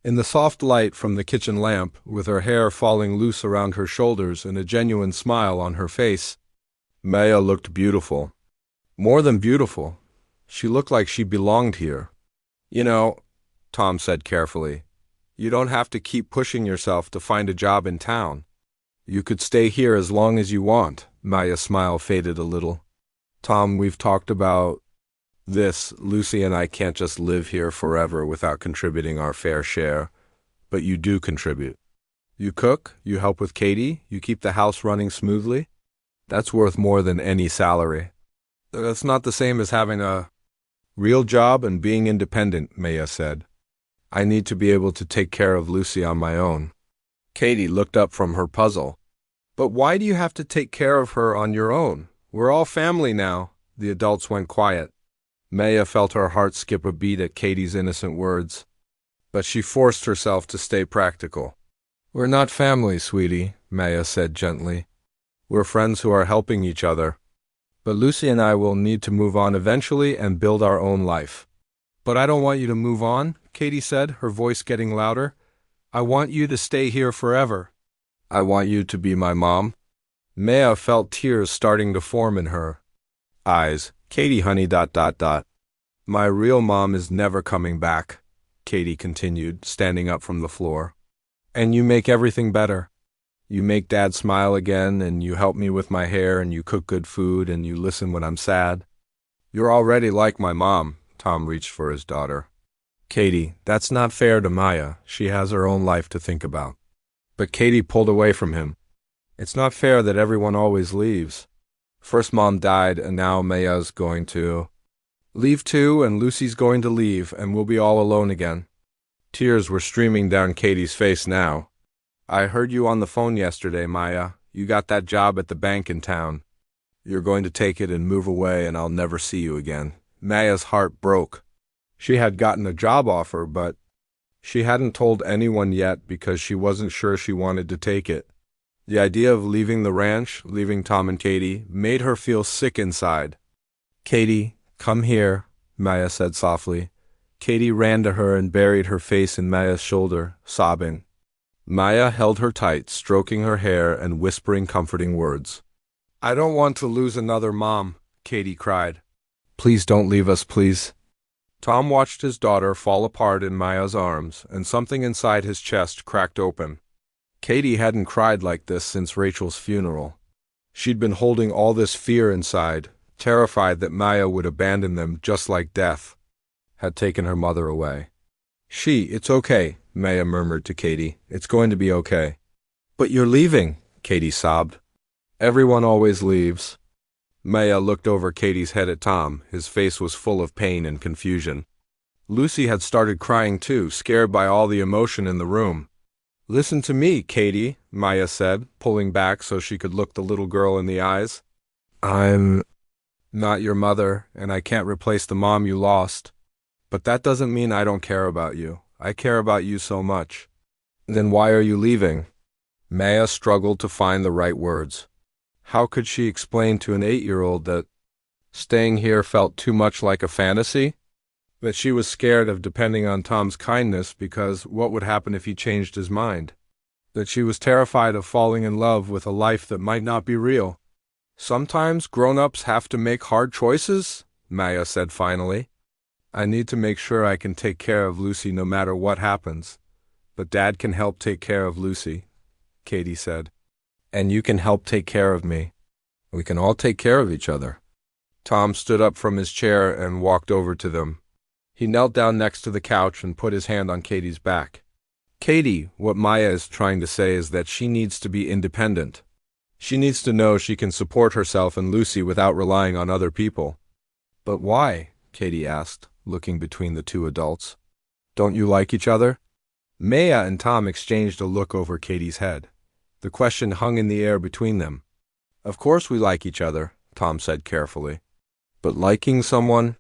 In the soft light from the kitchen lamp, with her hair falling loose around her shoulders and a genuine smile on her face, Maya looked beautiful. More than beautiful. She looked like she belonged here. You know, Tom said carefully, you don't have to keep pushing yourself to find a job in town. You could stay here as long as you want. Maya's smile faded a little. Tom, we've talked about this. Lucy and I can't just live here forever without contributing our fair share. But you do contribute. You cook, you help with Katie, you keep the house running smoothly. That's worth more than any salary. That's not the same as having a real job and being independent, Maya said. I need to be able to take care of Lucy on my own. Katie looked up from her puzzle. But why do you have to take care of her on your own? We're all family now. The adults went quiet. Maya felt her heart skip a beat at Katie's innocent words. But she forced herself to stay practical. We're not family, sweetie, Maya said gently. We're friends who are helping each other. But Lucy and I will need to move on eventually and build our own life. But I don't want you to move on, Katie said, her voice getting louder. I want you to stay here forever. I want you to be my mom. Maya felt tears starting to form in her eyes. Katie, honey, ... My real mom is never coming back, Katie continued, standing up from the floor. And you make everything better. You make Dad smile again, and you help me with my hair, and you cook good food, and you listen when I'm sad. You're already like my mom. Tom reached for his daughter. Katie, that's not fair to Maya. She has her own life to think about. But Katie pulled away from him. It's not fair that everyone always leaves. First Mom died, and now Maya's going to leave too, and Lucy's going to leave, and we'll be all alone again. Tears were streaming down Katie's face now. I heard you on the phone yesterday, Maya. You got that job at the bank in town. You're going to take it and move away, and I'll never see you again. Maya's heart broke. She had gotten a job offer, but she hadn't told anyone yet because she wasn't sure she wanted to take it. The idea of leaving the ranch, leaving Tom and Katie, made her feel sick inside. Katie, come here, Maya said softly. Katie ran to her and buried her face in Maya's shoulder, sobbing. Maya held her tight, stroking her hair and whispering comforting words. I don't want to lose another mom, Katie cried. Please don't leave us, please. Tom watched his daughter fall apart in Maya's arms, and something inside his chest cracked open. Katie hadn't cried like this since Rachel's funeral. She'd been holding all this fear inside, terrified that Maya would abandon them just like death had taken her mother away. It's okay, Maya murmured to Katie. It's going to be okay. But you're leaving, Katie sobbed. Everyone always leaves. Maya looked over Katie's head at Tom. His face was full of pain and confusion. Lucy had started crying too, scared by all the emotion in the room. Listen to me, Katie, Maya said, pulling back so she could look the little girl in the eyes. I'm not your mother, and I can't replace the mom you lost. But that doesn't mean I don't care about you. I care about you so much. Then why are you leaving? Maya struggled to find the right words. How could she explain to an 8-year-old that staying here felt too much like a fantasy? That she was scared of depending on Tom's kindness because what would happen if he changed his mind? That she was terrified of falling in love with a life that might not be real. Sometimes grown-ups have to make hard choices, Maya said finally. I need to make sure I can take care of Lucy no matter what happens. But Dad can help take care of Lucy, Katie said. And you can help take care of me. We can all take care of each other. Tom stood up from his chair and walked over to them. He knelt down next to the couch and put his hand on Katie's back. Katie, what Maya is trying to say is that she needs to be independent. She needs to know she can support herself and Lucy without relying on other people. But why? Katie asked, looking between the two adults. Don't you like each other? Maya and Tom exchanged a look over Katie's head. The question hung in the air between them. Of course we like each other, Tom said carefully. But liking someone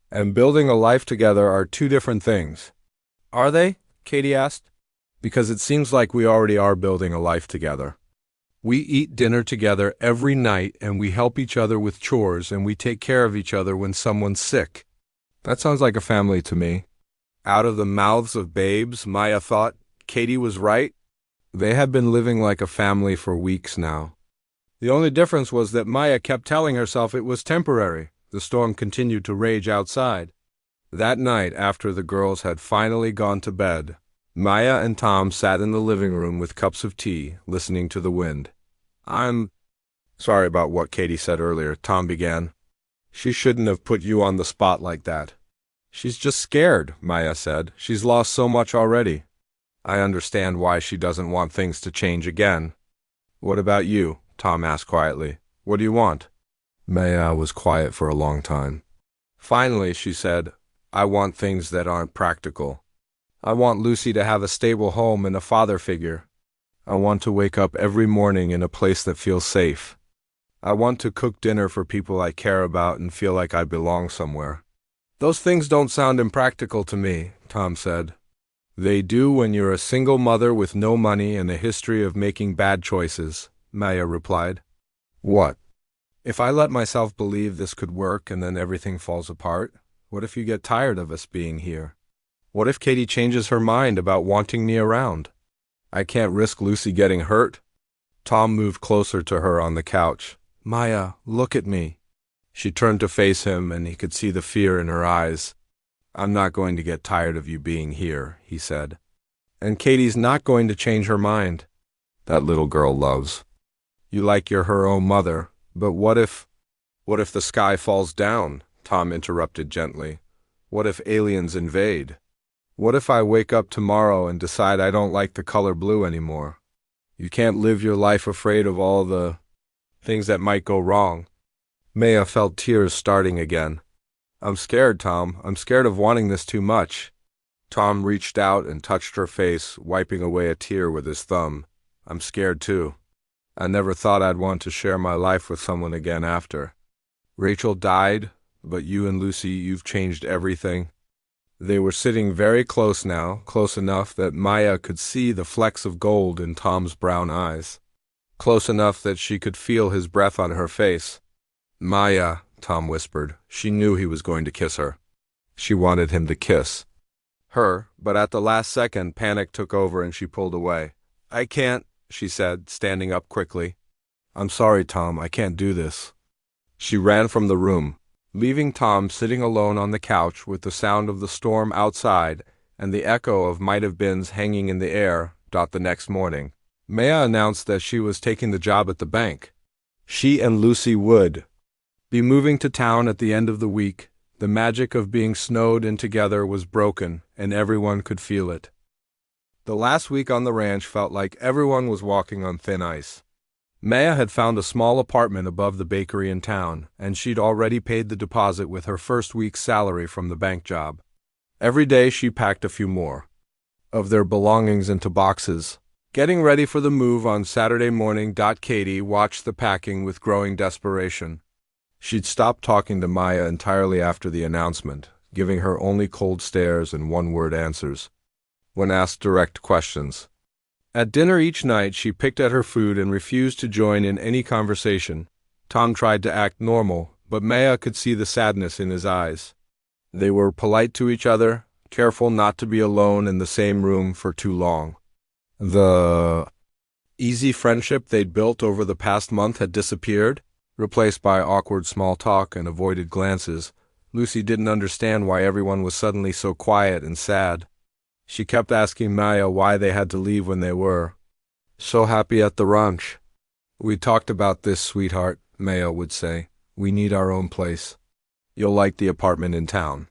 and building a life together are two different things. Are they? Katie asked. Because it seems like we already are building a life together. We eat dinner together every night, and we help each other with chores, and we take care of each other when someone's sick. That sounds like a family to me. Out of the mouths of babes, Maya thought. Katie was right. They had been living like a family for weeks now. The only difference was that Maya kept telling herself it was temporary. The storm continued to rage outside. That night, after the girls had finally gone to bed, Maya and Tom sat in the living room with cups of tea, listening to the wind. "I'm sorry about what Katie said earlier," Tom began. "She shouldn't have put you on the spot like that." "She's just scared," Maya said. "She's lost so much already." "I understand why she doesn't want things to change again." "What about you?" Tom asked quietly. "What do you want?" Maya was quiet for a long time. Finally, she said, "I want things that aren't practical. I want Lucy to have a stable home and a father figure. I want to wake up every morning in a place that feels safe. I want to cook dinner for people I care about and feel like I belong somewhere." "Those things don't sound impractical to me," Tom said. "They do when you're a single mother with no money and a history of making bad choices," Maya replied. "What? If I let myself believe this could work and then everything falls apart? What if you get tired of us being here? What if Katie changes her mind about wanting me around? I can't risk Lucy getting hurt." Tom moved closer to her on the couch. "Maya, look at me." She turned to face him, and he could see the fear in her eyes. "I'm not going to get tired of you being here," he said. "And Katie's not going to change her mind. That little girl loves. You like you're her own mother, but what if the sky falls down?" Tom interrupted gently. "What if aliens invade? What if I wake up tomorrow and decide I don't like the color blue anymore? You can't live your life afraid of all the things that might go wrong." Maya felt tears starting again. "I'm scared, Tom. I'm scared of wanting this too much." Tom reached out and touched her face, wiping away a tear with his thumb. "I'm scared too. I never thought I'd want to share my life with someone again after. Rachel died, but you and Lucy, you've changed everything." They were sitting very close now, close enough that Maya could see the flecks of gold in Tom's brown eyes. Close enough that she could feel his breath on her face. "Maya," Tom whispered. She knew he was going to kiss her. She wanted him to kiss her, but at the last second, panic took over and she pulled away. "I can't," she said, standing up quickly. "I'm sorry, Tom, I can't do this." She ran from the room, leaving Tom sitting alone on the couch with the sound of the storm outside and the echo of might-have-beens hanging in the air. The next morning, Maya announced that she was taking the job at the bank. She and Lucy would be moving to town at the end of the week. The magic of being snowed in together was broken, and everyone could feel it. The last week on the ranch felt like everyone was walking on thin ice. Maya had found a small apartment above the bakery in town, and she'd already paid the deposit with her first week's salary from the bank job. Every day she packed a few more of their belongings into boxes, getting ready for the move on Saturday morning. Katie watched the packing with growing desperation. She'd stopped talking to Maya entirely after the announcement, giving her only cold stares and one-word answers when asked direct questions. At dinner each night, she picked at her food and refused to join in any conversation. Tom tried to act normal, but Maya could see the sadness in his eyes. They were polite to each other, careful not to be alone in the same room for too long. The easy friendship they'd built over the past month had disappeared, replaced by awkward small talk and avoided glances. Lucy didn't understand why everyone was suddenly so quiet and sad. She kept asking Maya why they had to leave when they were so happy at the ranch. "We talked about this, sweetheart," Maya would say. "We need our own place. You'll like the apartment in town.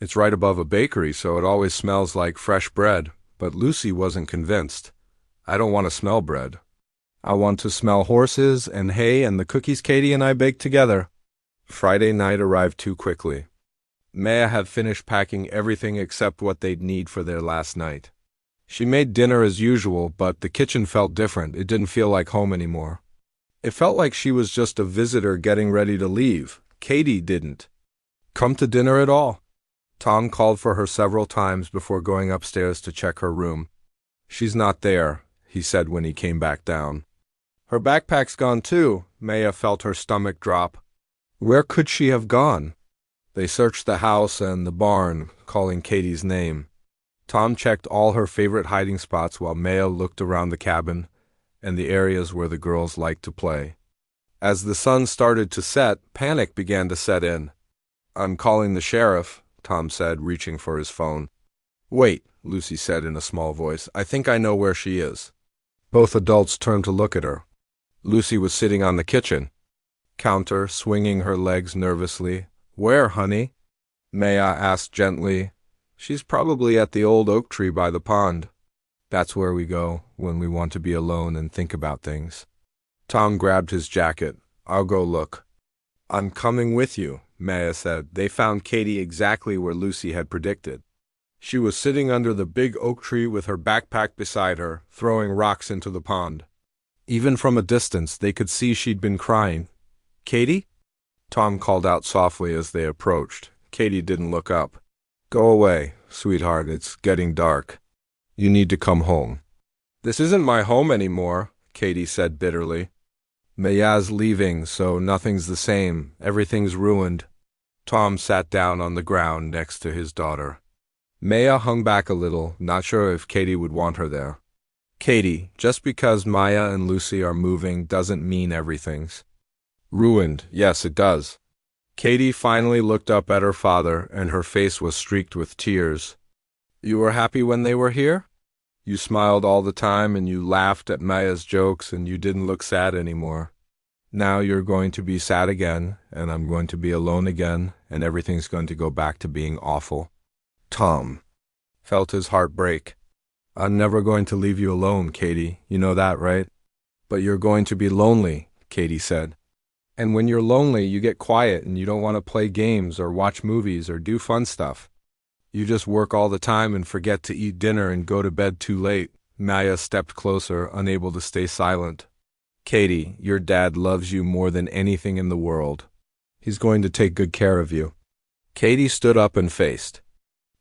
It's right above a bakery, so it always smells like fresh bread." But Lucy wasn't convinced. "I don't want to smell bread. I want to smell horses and hay and the cookies Katie and I baked together." Friday night arrived too quickly. Maya had finished packing everything except what they'd need for their last night. She made dinner as usual, but the kitchen felt different. It didn't feel like home anymore. It felt like she was just a visitor getting ready to leave. Katie didn't come to dinner at all. Tom called for her several times before going upstairs to check her room. "She's not there," he said when he came back down. Her backpack's gone too. Maya felt her stomach drop. Where could she have gone? They searched the house and the barn, calling Katie's name. Tom checked all her favorite hiding spots while Maya looked around the cabin and the areas where the girls liked to play. As the sun started to set, panic began to set in. "I'm calling the sheriff," Tom said, reaching for his phone. "Wait," Lucy said in a small voice. "I think I know where she is." Both adults turned to look at her. Lucy was sitting on the kitchen counter, swinging her legs nervously. "Where, honey?" Maya asked gently. "She's probably at the old oak tree by the pond. That's where we go when we want to be alone and think about things." Tom grabbed his jacket. "I'll go look." "I'm coming with you," Maya said. They found Katie exactly where Lucy had predicted. She was sitting under the big oak tree with her backpack beside her, throwing rocks into the pond. Even from a distance, they could see she'd been crying. "Katie?" Tom called out softly as they approached. Katie didn't look up. "Go away, sweetheart. It's getting dark. You need to come home." "This isn't my home anymore," Katie said bitterly. "Maya's leaving, so nothing's the same. Everything's ruined." Tom sat down on the ground next to his daughter. Maya hung back a little, not sure if Katie would want her there. "Katie, just because Maya and Lucy are moving doesn't mean everything's ruined." "Yes, it does." Katie finally looked up at her father, and her face was streaked with tears. "You were happy when they were here? You smiled all the time, and you laughed at Maya's jokes, and you didn't look sad anymore. Now you're going to be sad again, and I'm going to be alone again, and everything's going to go back to being awful." Tom felt his heart break. "I'm never going to leave you alone, Katie. You know that, right?" "But you're going to be lonely," Katie said. "And when you're lonely, you get quiet and you don't want to play games or watch movies or do fun stuff. You just work all the time and forget to eat dinner and go to bed too late." Maya stepped closer, unable to stay silent. "Katie, your dad loves you more than anything in the world. He's going to take good care of you." Katie stood up and faced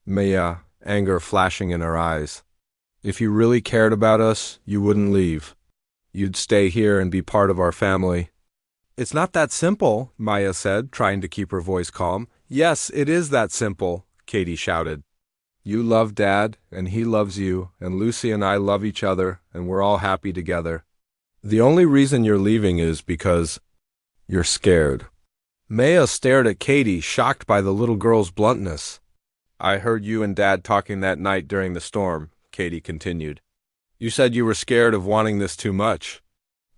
Maya, anger flashing in her eyes. "If you really cared about us, you wouldn't leave. You'd stay here and be part of our family." "It's not that simple," Maya said, trying to keep her voice calm. "Yes, it is that simple," Katie shouted. "You love Dad, and he loves you, and Lucy and I love each other, and we're all happy together. The only reason you're leaving is because you're scared." Maya stared at Katie, shocked by the little girl's bluntness. "I heard you and Dad talking that night during the storm," Katie continued. "You said you were scared of wanting this too much.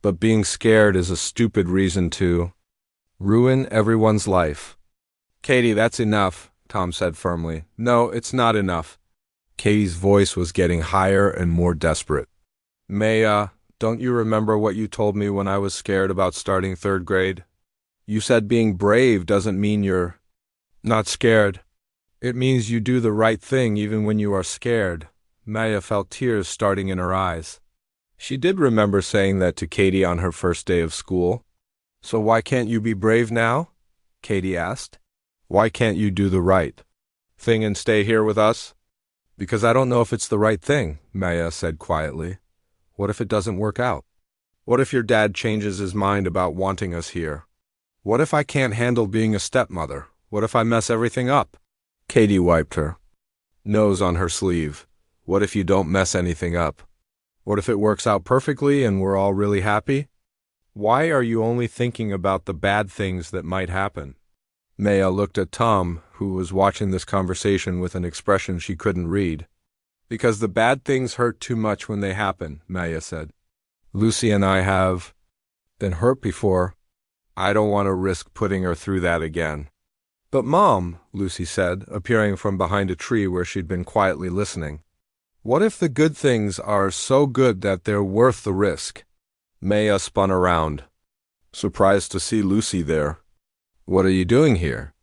But being scared is a stupid reason to ruin everyone's life." "Katie, that's enough," Tom said firmly. "No, it's not enough." Katie's voice was getting higher and more desperate. "Maya, don't you remember what you told me when I was scared about starting third grade? You said being brave doesn't mean you're not scared. It means you do the right thing even when you are scared." Maya felt tears starting in her eyes. She did remember saying that to Katie on her first day of school. "So why can't you be brave now?" Katie asked. "Why can't you do the right thing and stay here with us?" "Because I don't know if it's the right thing," Maya said quietly. "What if it doesn't work out? What if your dad changes his mind about wanting us here? What if I can't handle being a stepmother? What if I mess everything up?" Katie wiped her nose on her sleeve. "What if you don't mess anything up? What if it works out perfectly and we're all really happy? Why are you only thinking about the bad things that might happen?" Maya looked at Tom, who was watching this conversation with an expression she couldn't read. "Because the bad things hurt too much when they happen," Maya said. "Lucy and I have been hurt before. I don't want to risk putting her through that again." "But Mom," Lucy said, appearing from behind a tree where she'd been quietly listening, "what if the good things are so good that they're worth the risk?" Maya spun around, surprised to see Lucy there. "What are you doing here?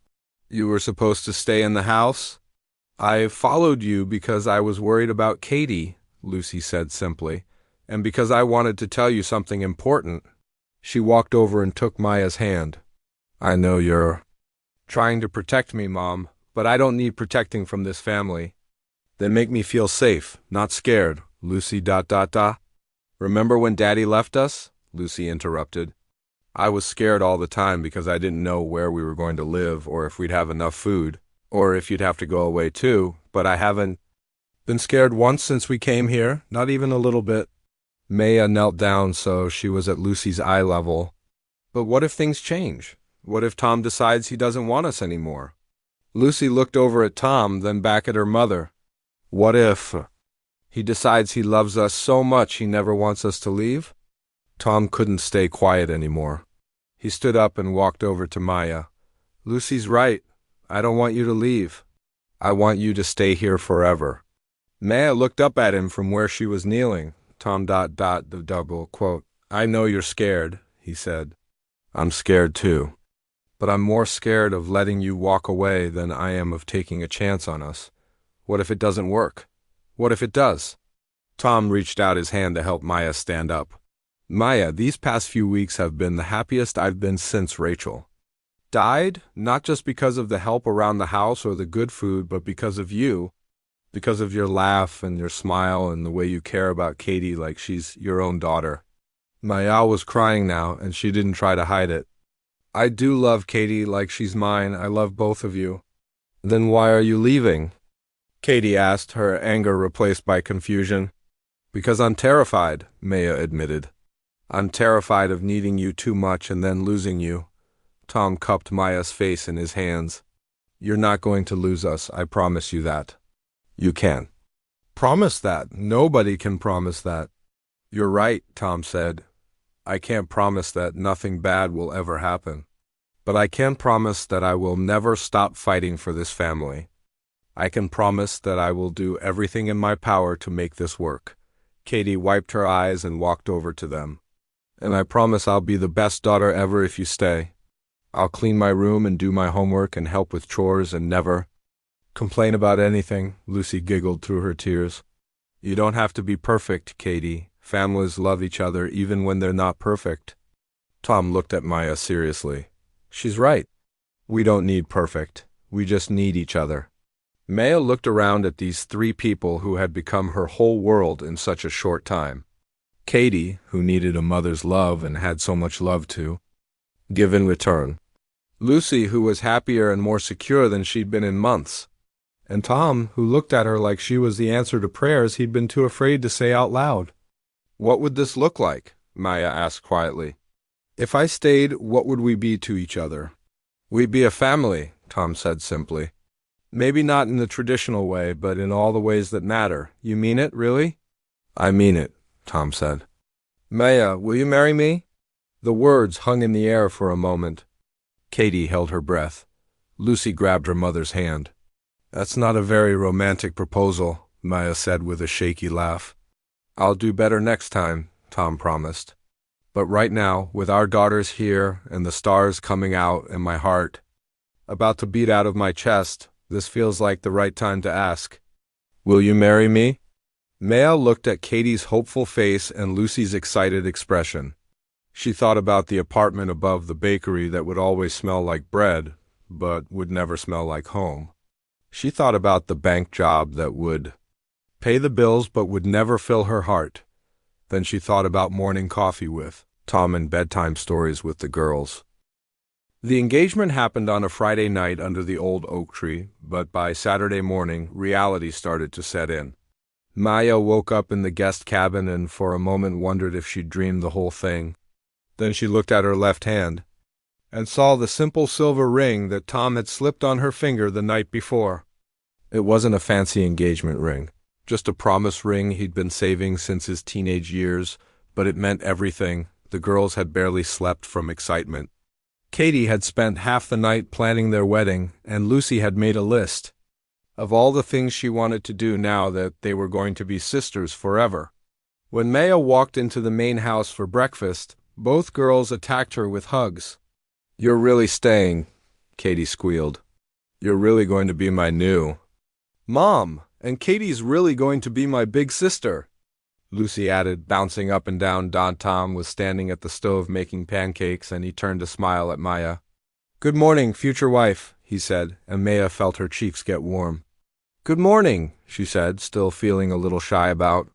You were supposed to stay in the house?" "I followed you because I was worried about Katie," Lucy said simply, "and because I wanted to tell you something important." She walked over and took Maya's hand. "I know you're trying to protect me, Mom, but I don't need protecting from this family. They make me feel safe, not scared." Lucy ... Remember when Daddy left us? Lucy interrupted. I was scared all the time because I didn't know where we were going to live or if we'd have enough food, or if you'd have to go away too, but I haven't been scared once since we came here, not even a little bit. Maya knelt down so she was at Lucy's eye level. But what if things change? What if Tom decides he doesn't want us anymore? Lucy looked over at Tom, then back at her mother. What if he decides he loves us so much he never wants us to leave? Tom couldn't stay quiet anymore. He stood up and walked over to Maya. Lucy's right. I don't want you to leave. I want you to stay here forever. Maya looked up at him from where she was kneeling. Tom ... the double quote. I know you're scared, he said. I'm scared too. But I'm more scared of letting you walk away than I am of taking a chance on us. What if it doesn't work? What if it does? Tom reached out his hand to help Maya stand up. Maya, these past few weeks have been the happiest I've been since Rachel died, not just because of the help around the house or the good food, but because of you, because of your laugh and your smile and the way you care about Katie like she's your own daughter. Maya was crying now, and she didn't try to hide it. I do love Katie like she's mine. I love both of you. Then why are you leaving? Katie asked, her anger replaced by confusion. Because I'm terrified, Maya admitted. I'm terrified of needing you too much and then losing you. Tom cupped Maya's face in his hands. You're not going to lose us, I promise you that. You can. Promise that? Nobody can promise that. You're right, Tom said. I can't promise that nothing bad will ever happen. But I can promise that I will never stop fighting for this family. I can promise that I will do everything in my power to make this work. Katie wiped her eyes and walked over to them. And I promise I'll be the best daughter ever if you stay. I'll clean my room and do my homework and help with chores and never complain about anything, Lucy giggled through her tears. You don't have to be perfect, Katie. Families love each other even when they're not perfect. Tom looked at Maya seriously. She's right. We don't need perfect. We just need each other. Maya looked around at these three people who had become her whole world in such a short time. Katie, who needed a mother's love and had so much love to give in return. Lucy, who was happier and more secure than she'd been in months. And Tom, who looked at her like she was the answer to prayers he'd been too afraid to say out loud. What would this look like? Maya asked quietly. If I stayed, what would we be to each other? We'd be a family, Tom said simply. Maybe not in the traditional way, but in all the ways that matter. You mean it, really? I mean it, Tom said. Maya, will you marry me? The words hung in the air for a moment. Katie held her breath. Lucy grabbed her mother's hand. That's not a very romantic proposal, Maya said with a shaky laugh. I'll do better next time, Tom promised. But right now, with our daughters here and the stars coming out and my heart about to beat out of my chest, this feels like the right time to ask. Will you marry me? Maya looked at Katie's hopeful face and Lucy's excited expression. She thought about the apartment above the bakery that would always smell like bread, but would never smell like home. She thought about the bank job that would pay the bills but would never fill her heart. Then she thought about morning coffee with Tom and bedtime stories with the girls. The engagement happened on a Friday night under the old oak tree, but by Saturday morning, reality started to set in. Maya woke up in the guest cabin and for a moment wondered if she'd dreamed the whole thing. Then she looked at her left hand and saw the simple silver ring that Tom had slipped on her finger the night before. It wasn't a fancy engagement ring, just a promise ring he'd been saving since his teenage years, but it meant everything. The girls had barely slept from excitement. Katie had spent half the night planning their wedding, and Lucy had made a list of all the things she wanted to do now that they were going to be sisters forever. When Maya walked into the main house for breakfast, both girls attacked her with hugs. You're really staying, Katie squealed. You're really going to be my new Mom, and Katie's really going to be my big sister, Lucy added, bouncing up and down. Tom was standing at the stove making pancakes, and he turned to smile at Maya. Good morning, future wife, he said, and Maya felt her cheeks get warm. Good morning, she said, still feeling a little shy about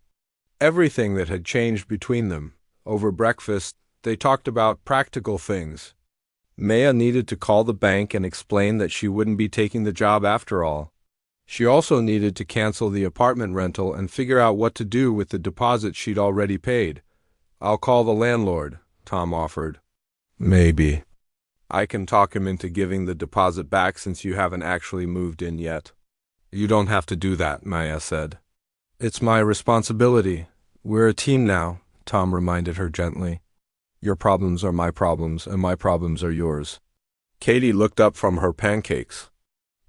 everything that had changed between them. Over breakfast, They talked about practical things. Maya needed to call the bank and explain that she wouldn't be taking the job after all. She also needed to cancel the apartment rental and figure out what to do with the deposit she'd already paid. "I'll call the landlord," Tom offered. "Maybe. I can talk him into giving the deposit back since you haven't actually moved in yet." "You don't have to do that," Maya said. "It's my responsibility. We're a team now," Tom reminded her gently. "Your problems are my problems, and my problems are yours." Katie looked up from her pancakes.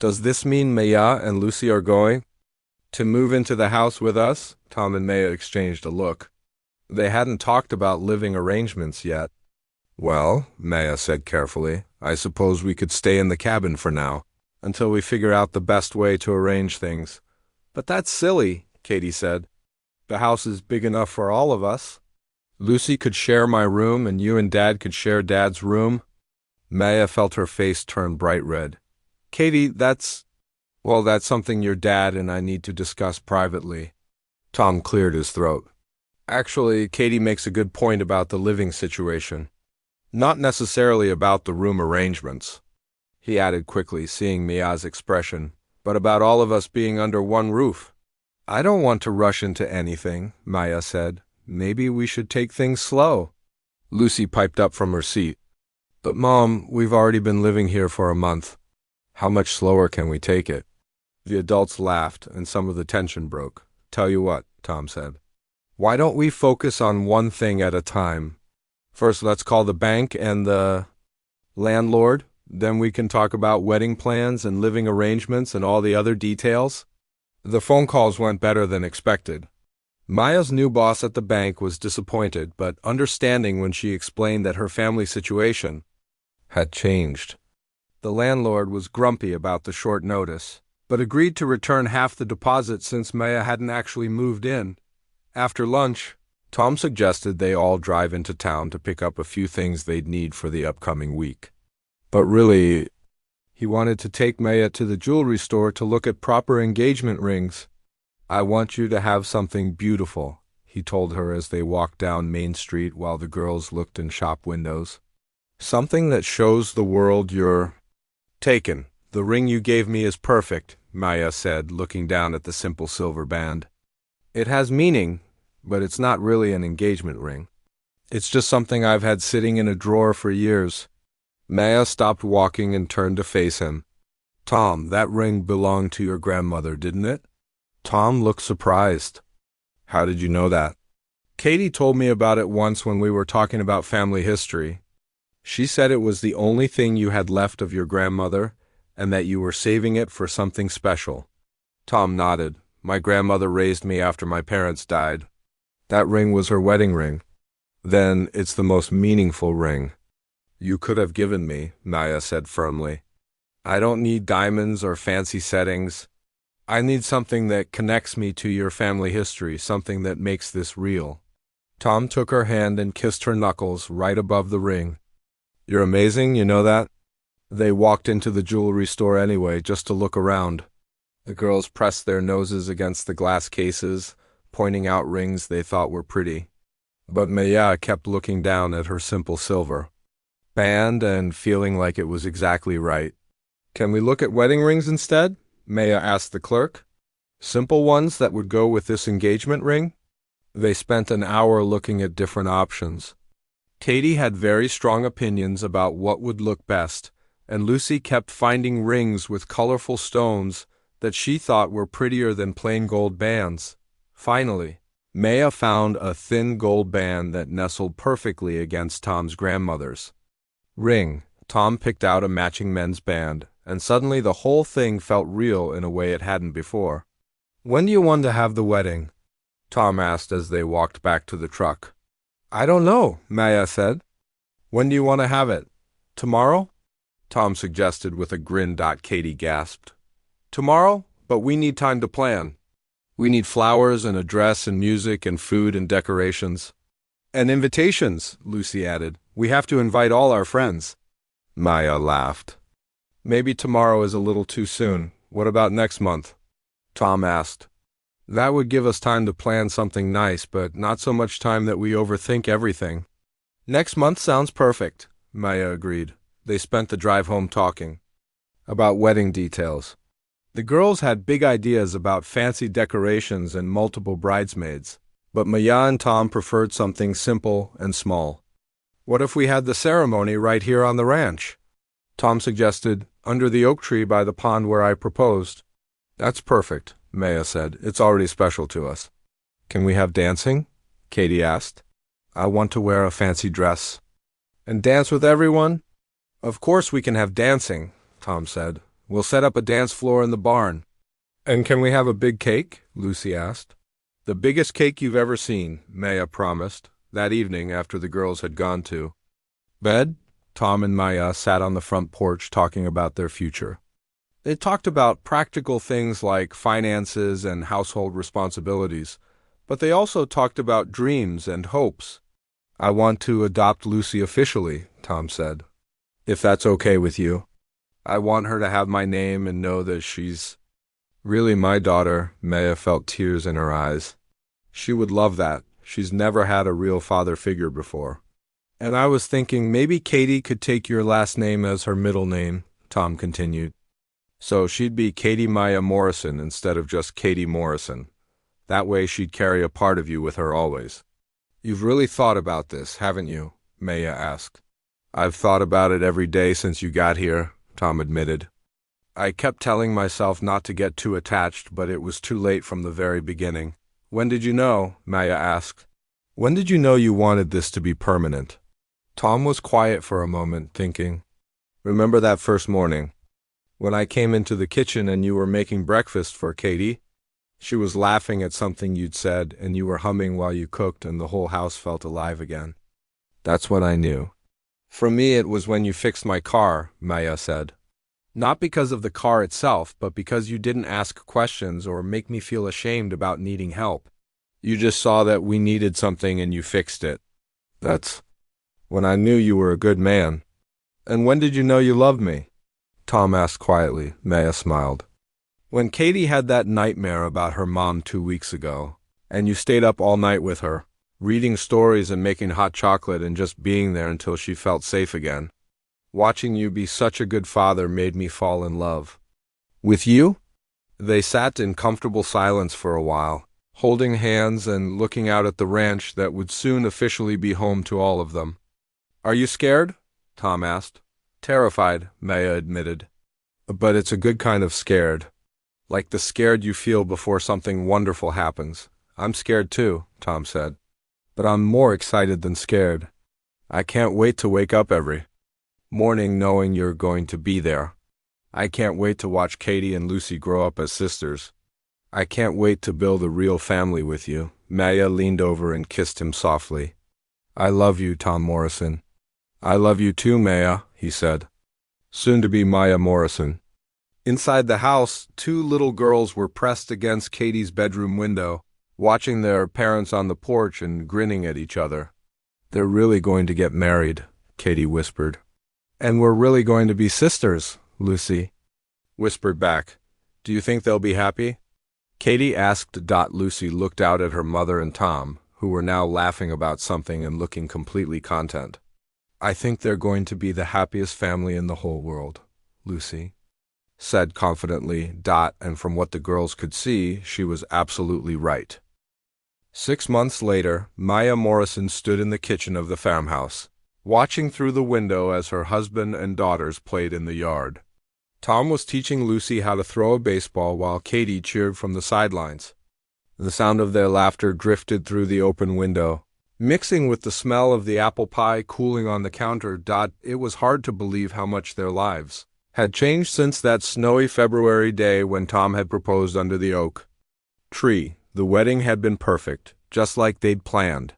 "Does this mean Maya and Lucy are going to move into the house with us?" Tom and Maya exchanged a look. They hadn't talked about living arrangements yet. "Well," Maya said carefully, "I suppose we could stay in the cabin for now, until we figure out the best way to arrange things." "But that's silly," Katie said. "The house is big enough for all of us. Lucy could share my room, and you and Dad could share Dad's room." Maya felt her face turn bright red. "Katie, that's something your dad and I need to discuss privately." Tom cleared his throat. "Actually, Katie makes a good point about the living situation. Not necessarily about the room arrangements," he added quickly, seeing Maya's expression, "but about all of us being under one roof." "I don't want to rush into anything," Maya said. "Maybe we should take things slow." Lucy piped up from her seat. "But Mom, we've already been living here for a month. How much slower can we take it?" The adults laughed, and some of the tension broke. "Tell you what," Tom said. "Why don't we focus on one thing at a time? First, let's call the bank and the landlord. Then we can talk about wedding plans and living arrangements and all the other details." The phone calls went better than expected. Maya's new boss at the bank was disappointed, but understanding when she explained that her family situation had changed. The landlord was grumpy about the short notice, but agreed to return half the deposit since Maya hadn't actually moved in. After lunch, Tom suggested they all drive into town to pick up a few things they'd need for the upcoming week. But really, he wanted to take Maya to the jewelry store to look at proper engagement rings. "I want you to have something beautiful," he told her as they walked down Main Street while the girls looked in shop windows. "Something that shows the world you're taken. The ring you gave me is perfect," Maya said, looking down at the simple silver band. "It has meaning, but it's not really an engagement ring. It's just something I've had sitting in a drawer for years." Maya stopped walking and turned to face him. "Tom, that ring belonged to your grandmother, didn't it?" Tom looked surprised. "How did you know that?" "Katie told me about it once when we were talking about family history. She said it was the only thing you had left of your grandmother, and that you were saving it for something special." Tom nodded. "My grandmother raised me after my parents died. That ring was her wedding ring." "Then it's the most meaningful ring you could have given me," Maya said firmly. "I don't need diamonds or fancy settings. I need something that connects me to your family history, something that makes this real." Tom took her hand and kissed her knuckles right above the ring. "You're amazing, you know that?" They walked into the jewelry store anyway, just to look around. The girls pressed their noses against the glass cases, pointing out rings they thought were pretty. But Maya kept looking down at her simple silver band and feeling like it was exactly right. "Can we look at wedding rings instead?" Maya asked the clerk. "Simple ones that would go with this engagement ring?" They spent an hour looking at different options. Katie had very strong opinions about what would look best, and Lucy kept finding rings with colorful stones that she thought were prettier than plain gold bands. Finally, Maya found a thin gold band that nestled perfectly against Tom's grandmother's ring. Tom picked out a matching men's band, and suddenly the whole thing felt real in a way it hadn't before. "When do you want to have the wedding?" Tom asked as they walked back to the truck. "I don't know," Maya said. "When do you want to have it? Tomorrow?" Tom suggested with a grin. Katie gasped. "Tomorrow? But we need time to plan. We need flowers and a dress and music and food and decorations. And invitations," Lucy added. "We have to invite all our friends." Maya laughed. "Maybe tomorrow is a little too soon. What about next month?" Tom asked. "That would give us time to plan something nice, but not so much time that we overthink everything." Next month sounds perfect, Maya agreed. They spent the drive home talking about wedding details. The girls had big ideas about fancy decorations and multiple bridesmaids, but Maya and Tom preferred something simple and small. What if we had the ceremony right here on the ranch? Tom suggested, under the oak tree by the pond where I proposed. That's perfect, Maya said. It's already special to us. Can we have dancing? Katie asked. I want to wear a fancy dress. And dance with everyone? Of course we can have dancing, Tom said. We'll set up a dance floor in the barn. And can we have a big cake? Lucy asked. The biggest cake you've ever seen, Maya promised, that evening after the girls had gone to bed. Tom and Maya sat on the front porch talking about their future. They talked about practical things like finances and household responsibilities, but they also talked about dreams and hopes. I want to adopt Lucy officially, Tom said. If that's okay with you. I want her to have my name and know that she's really my daughter. Maya felt tears in her eyes. She would love that. She's never had a real father figure before. And I was thinking maybe Katie could take your last name as her middle name, Tom continued. So she'd be Katie Maya Morrison instead of just Katie Morrison. That way she'd carry a part of you with her always. You've really thought about this, haven't you? Maya asked. I've thought about it every day since you got here, Tom admitted. I kept telling myself not to get too attached, but it was too late from the very beginning. When did you know? Maya asked. When did you know you wanted this to be permanent? Tom was quiet for a moment, thinking. Remember that first morning, when I came into the kitchen and you were making breakfast for Katie? She was laughing at something you'd said, and you were humming while you cooked, and the whole house felt alive again. That's when I knew. For me, it was when you fixed my car, Maya said. Not because of the car itself, but because you didn't ask questions or make me feel ashamed about needing help. You just saw that we needed something and you fixed it. That's when I knew you were a good man. And when did you know you loved me? Tom asked quietly. Maya smiled. When Katie had that nightmare about her mom 2 weeks ago, and you stayed up all night with her, reading stories and making hot chocolate and just being there until she felt safe again. Watching you be such a good father made me fall in love. With you? They sat in comfortable silence for a while, holding hands and looking out at the ranch that would soon officially be home to all of them. Are you scared? Tom asked. Terrified, Maya admitted. But it's a good kind of scared. Like the scared you feel before something wonderful happens. I'm scared too, Tom said. But I'm more excited than scared. I can't wait to wake up every morning knowing you're going to be there. I can't wait to watch Katie and Lucy grow up as sisters. I can't wait to build a real family with you. Maya leaned over and kissed him softly. I love you, Tom Morrison. I love you too, Maya, he said. Soon to be Maya Morrison. Inside the house, 2 little girls were pressed against Katie's bedroom window, watching their parents on the porch and grinning at each other. They're really going to get married, Katie whispered. And we're really going to be sisters, Lucy whispered back. Do you think they'll be happy? Katie asked. Lucy looked out at her mother and Tom, who were now laughing about something and looking completely content. I think they're going to be the happiest family in the whole world, Lucy said confidently. And from what the girls could see, she was absolutely right. 6 months later, Maya Morrison stood in the kitchen of the farmhouse, watching through the window as her husband and daughters played in the yard. Tom was teaching Lucy how to throw a baseball while Katie cheered from the sidelines. The sound of their laughter drifted through the open window, mixing with the smell of the apple pie cooling on the counter. It was hard to believe how much their lives had changed since that snowy February day when Tom had proposed under the oak tree. The wedding had been perfect, just like they'd planned.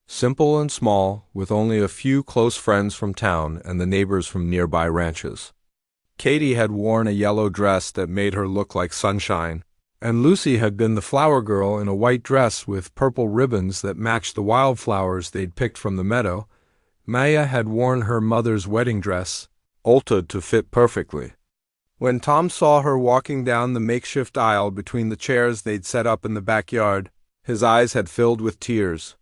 Simple and small, with only a few close friends from town and the neighbors from nearby ranches. Katie had worn a yellow dress that made her look like sunshine, and Lucy had been the flower girl in a white dress with purple ribbons that matched the wildflowers they'd picked from the meadow. Maya had worn her mother's wedding dress, altered to fit perfectly. When Tom saw her walking down the makeshift aisle between the chairs they'd set up in the backyard, his eyes had filled with tears.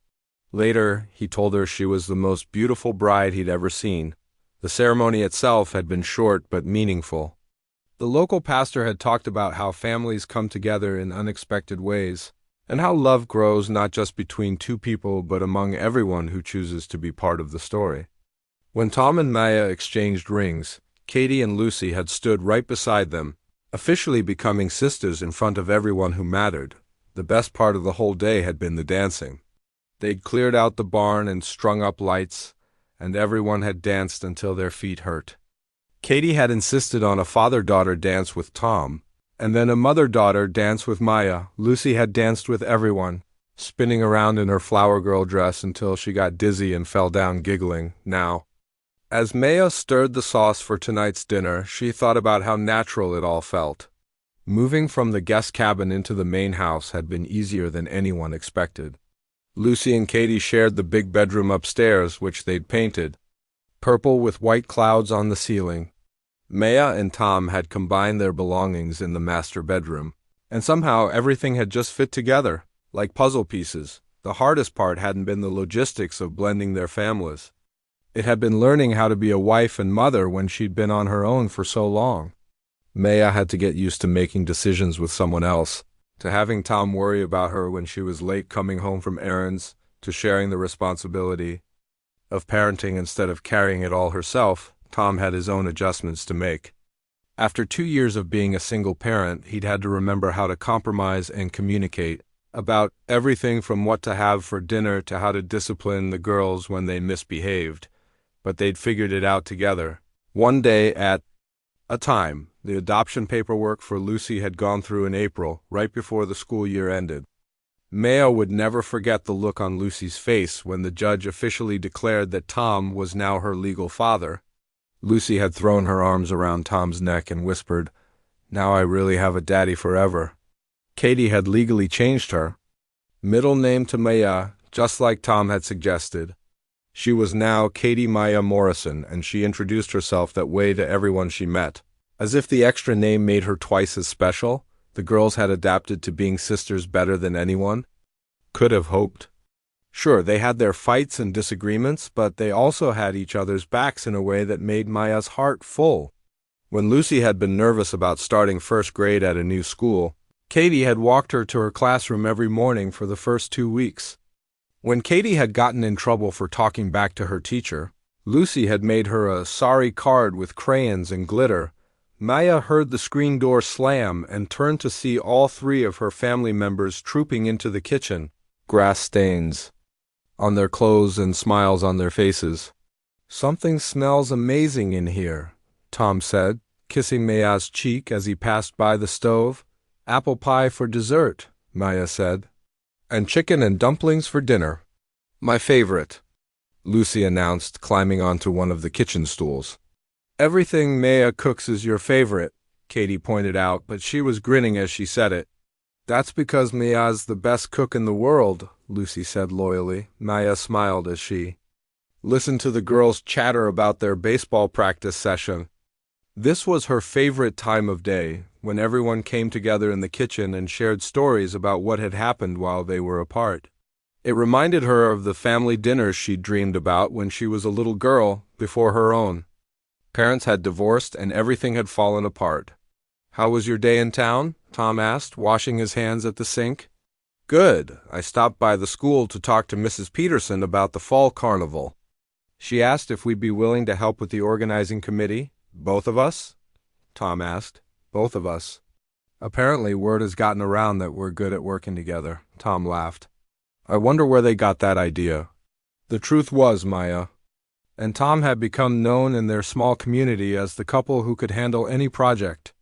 Later, he told her she was the most beautiful bride he'd ever seen. The ceremony itself had been short but meaningful. The local pastor had talked about how families come together in unexpected ways, and how love grows not just between two people but among everyone who chooses to be part of the story. When Tom and Maya exchanged rings, Katie and Lucy had stood right beside them, officially becoming sisters in front of everyone who mattered. The best part of the whole day had been the dancing. They'd cleared out the barn and strung up lights, and everyone had danced until their feet hurt. Katie had insisted on a father-daughter dance with Tom, and then a mother-daughter dance with Maya. Lucy had danced with everyone, spinning around in her flower girl dress until she got dizzy and fell down giggling. Now, as Maya stirred the sauce for tonight's dinner, she thought about how natural it all felt. Moving from the guest cabin into the main house had been easier than anyone expected. Lucy and Katie shared the big bedroom upstairs, which they'd painted purple with white clouds on the ceiling. Maya and Tom had combined their belongings in the master bedroom, and somehow everything had just fit together, like puzzle pieces. The hardest part hadn't been the logistics of blending their families. It had been learning how to be a wife and mother when she'd been on her own for so long. Maya had to get used to making decisions with someone else, to having Tom worry about her when she was late coming home from errands, to sharing the responsibility of parenting instead of carrying it all herself. Tom had his own adjustments to make. After 2 years of being a single parent, he'd had to remember how to compromise and communicate about everything from what to have for dinner to how to discipline the girls when they misbehaved. But they'd figured it out together, one day at a time. The adoption paperwork for Lucy had gone through in April, right before the school year ended. Maya would never forget the look on Lucy's face when the judge officially declared that Tom was now her legal father. Lucy had thrown her arms around Tom's neck and whispered, "Now I really have a daddy forever." Katie had legally changed her middle name to Maya, just like Tom had suggested. She was now Katie Maya Morrison, and she introduced herself that way to everyone she met. As if the extra name made her twice as special, the girls had adapted to being sisters better than anyone could have hoped. Sure, they had their fights and disagreements, but they also had each other's backs in a way that made Maya's heart full. When Lucy had been nervous about starting first grade at a new school, Katie had walked her to her classroom every morning for the first 2 weeks. When Katie had gotten in trouble for talking back to her teacher, Lucy had made her a sorry card with crayons and glitter. Maya heard the screen door slam and turned to see all 3 of her family members trooping into the kitchen, grass stains on their clothes and smiles on their faces. "Something smells amazing in here," Tom said, kissing Maya's cheek as he passed by the stove. "Apple pie for dessert," Maya said, "and chicken and dumplings for dinner." "My favorite," Lucy announced, climbing onto one of the kitchen stools. "Everything Maya cooks is your favorite," Katie pointed out, but she was grinning as she said it. "That's because Maya's the best cook in the world," Lucy said loyally. Maya smiled as she listened to the girls chatter about their baseball practice session. This was her favorite time of day, when everyone came together in the kitchen and shared stories about what had happened while they were apart. It reminded her of the family dinners she'd dreamed about when she was a little girl before her own parents had divorced and everything had fallen apart. "How was your day in town?" Tom asked, washing his hands at the sink. "Good. I stopped by the school to talk to Mrs. Peterson about the fall carnival. She asked if we'd be willing to help with the organizing committee." "Both of us?" Tom asked. "Both of us. Apparently word has gotten around that we're good at working together." Tom laughed. "I wonder where they got that idea." The truth was, Maya and Tom had become known in their small community as the couple who could handle any project.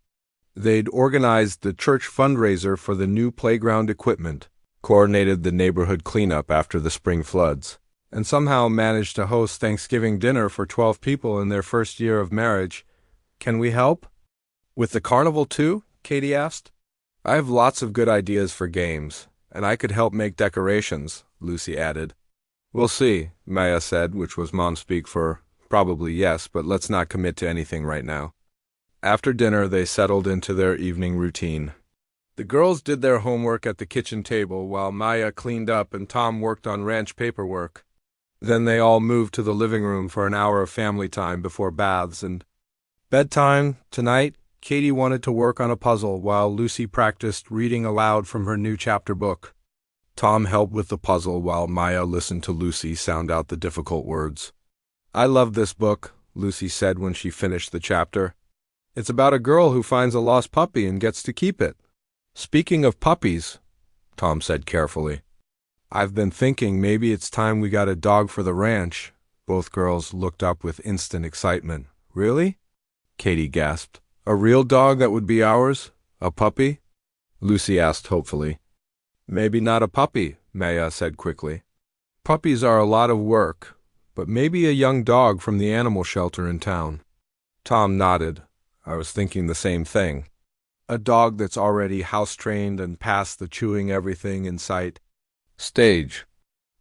They'd organized the church fundraiser for the new playground equipment, coordinated the neighborhood cleanup after the spring floods, and somehow managed to host Thanksgiving dinner for 12 people in their first year of marriage. "Can we help with the carnival too?" Katie asked. "I have lots of good ideas for games, and I could help make decorations," Lucy added. "We'll see," Maya said, which was mom speak for probably yes, but let's not commit to anything right now. After dinner, they settled into their evening routine. The girls did their homework at the kitchen table while Maya cleaned up and Tom worked on ranch paperwork. Then they all moved to the living room for an hour of family time before baths and bedtime. Tonight, Katie wanted to work on a puzzle while Lucy practiced reading aloud from her new chapter book. Tom helped with the puzzle while Maya listened to Lucy sound out the difficult words. "I love this book," Lucy said when she finished the chapter. "It's about a girl who finds a lost puppy and gets to keep it." "Speaking of puppies," Tom said carefully, "I've been thinking maybe it's time we got a dog for the ranch." Both girls looked up with instant excitement. "Really?" Katie gasped. "A real dog that would be ours? A puppy?" Lucy asked hopefully. "Maybe not a puppy," Maya said quickly. "Puppies are a lot of work, but maybe a young dog from the animal shelter in town." Tom nodded. "I was thinking the same thing. A dog that's already house-trained and past the chewing everything in sight stage."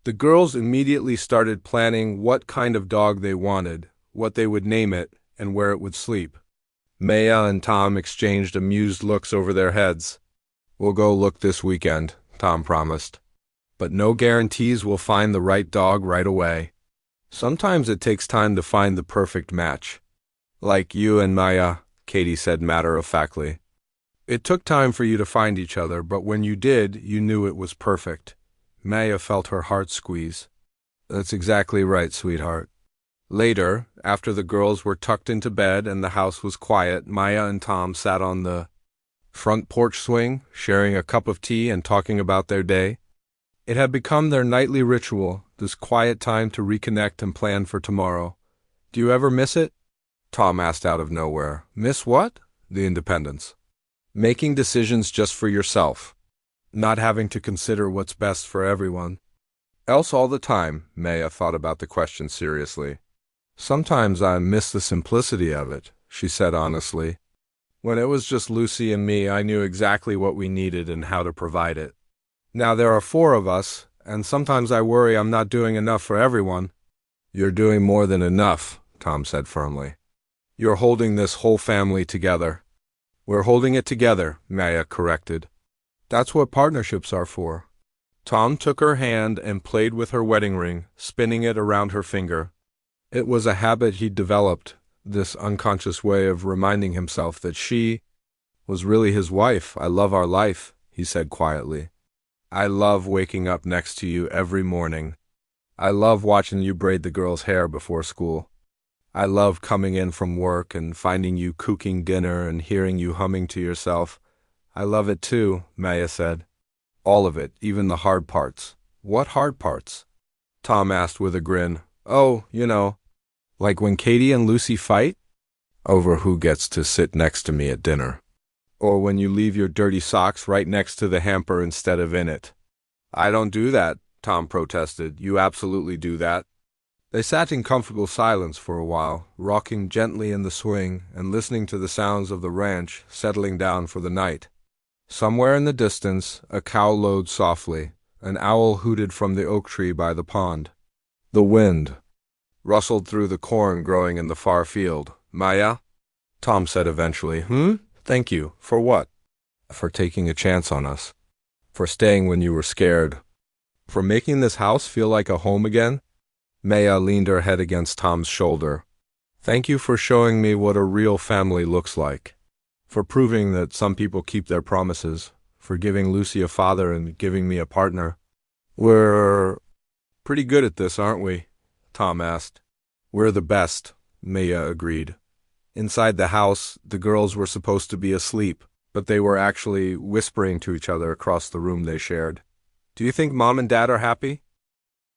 The girls immediately started planning what kind of dog they wanted, what they would name it, and where it would sleep. Maya and Tom exchanged amused looks over their heads. "We'll go look this weekend," Tom promised. "But no guarantees we'll find the right dog right away. Sometimes it takes time to find the perfect match." "Like you and Maya," Katie said matter-of-factly. "It took time for you to find each other, but when you did, you knew it was perfect." Maya felt her heart squeeze. "That's exactly right, sweetheart." Later, after the girls were tucked into bed and the house was quiet, Maya and Tom sat on the front porch swing, sharing a cup of tea and talking about their day. It had become their nightly ritual, this quiet time to reconnect and plan for tomorrow. "Do you ever miss it?" Tom asked out of nowhere. "Miss what?" "The independence. Making decisions just for yourself. Not having to consider what's best for everyone else all the time." Maya thought about the question seriously. "Sometimes I miss the simplicity of it," she said honestly. "When it was just Lucy and me, I knew exactly what we needed and how to provide it. Now there are 4 of us, and sometimes I worry I'm not doing enough for everyone." "You're doing more than enough," Tom said firmly. "You're holding this whole family together." "We're holding it together," Maya corrected. "That's what partnerships are for." Tom took her hand and played with her wedding ring, spinning it around her finger. It was a habit he'd developed, this unconscious way of reminding himself that she was really his wife. "I love our life," he said quietly. "I love waking up next to you every morning. I love watching you braid the girls' hair before school. I love coming in from work and finding you cooking dinner and hearing you humming to yourself." "I love it too," Maya said. "All of it, even the hard parts." "What hard parts?" Tom asked with a grin. "Oh, you know, like when Katie and Lucy fight over who gets to sit next to me at dinner. Or when you leave your dirty socks right next to the hamper instead of in it." "I don't do that," Tom protested. "You absolutely do that." They sat in comfortable silence for a while, rocking gently in the swing and listening to the sounds of the ranch settling down for the night. Somewhere in the distance, a cow lowed softly. An owl hooted from the oak tree by the pond. The wind rustled through the corn growing in the far field. "Maya," Tom said eventually. "Thank you. For what?" "For taking a chance on us. For staying when you were scared. For making this house feel like a home again." Maya leaned her head against Tom's shoulder. "Thank you for showing me what a real family looks like. For proving that some people keep their promises. For giving Lucy a father and giving me a partner." "We're pretty good at this, aren't we?" Tom asked. "We're the best," Maya agreed. Inside the house, the girls were supposed to be asleep, but they were actually whispering to each other across the room they shared. "Do you think Mom and Dad are happy?"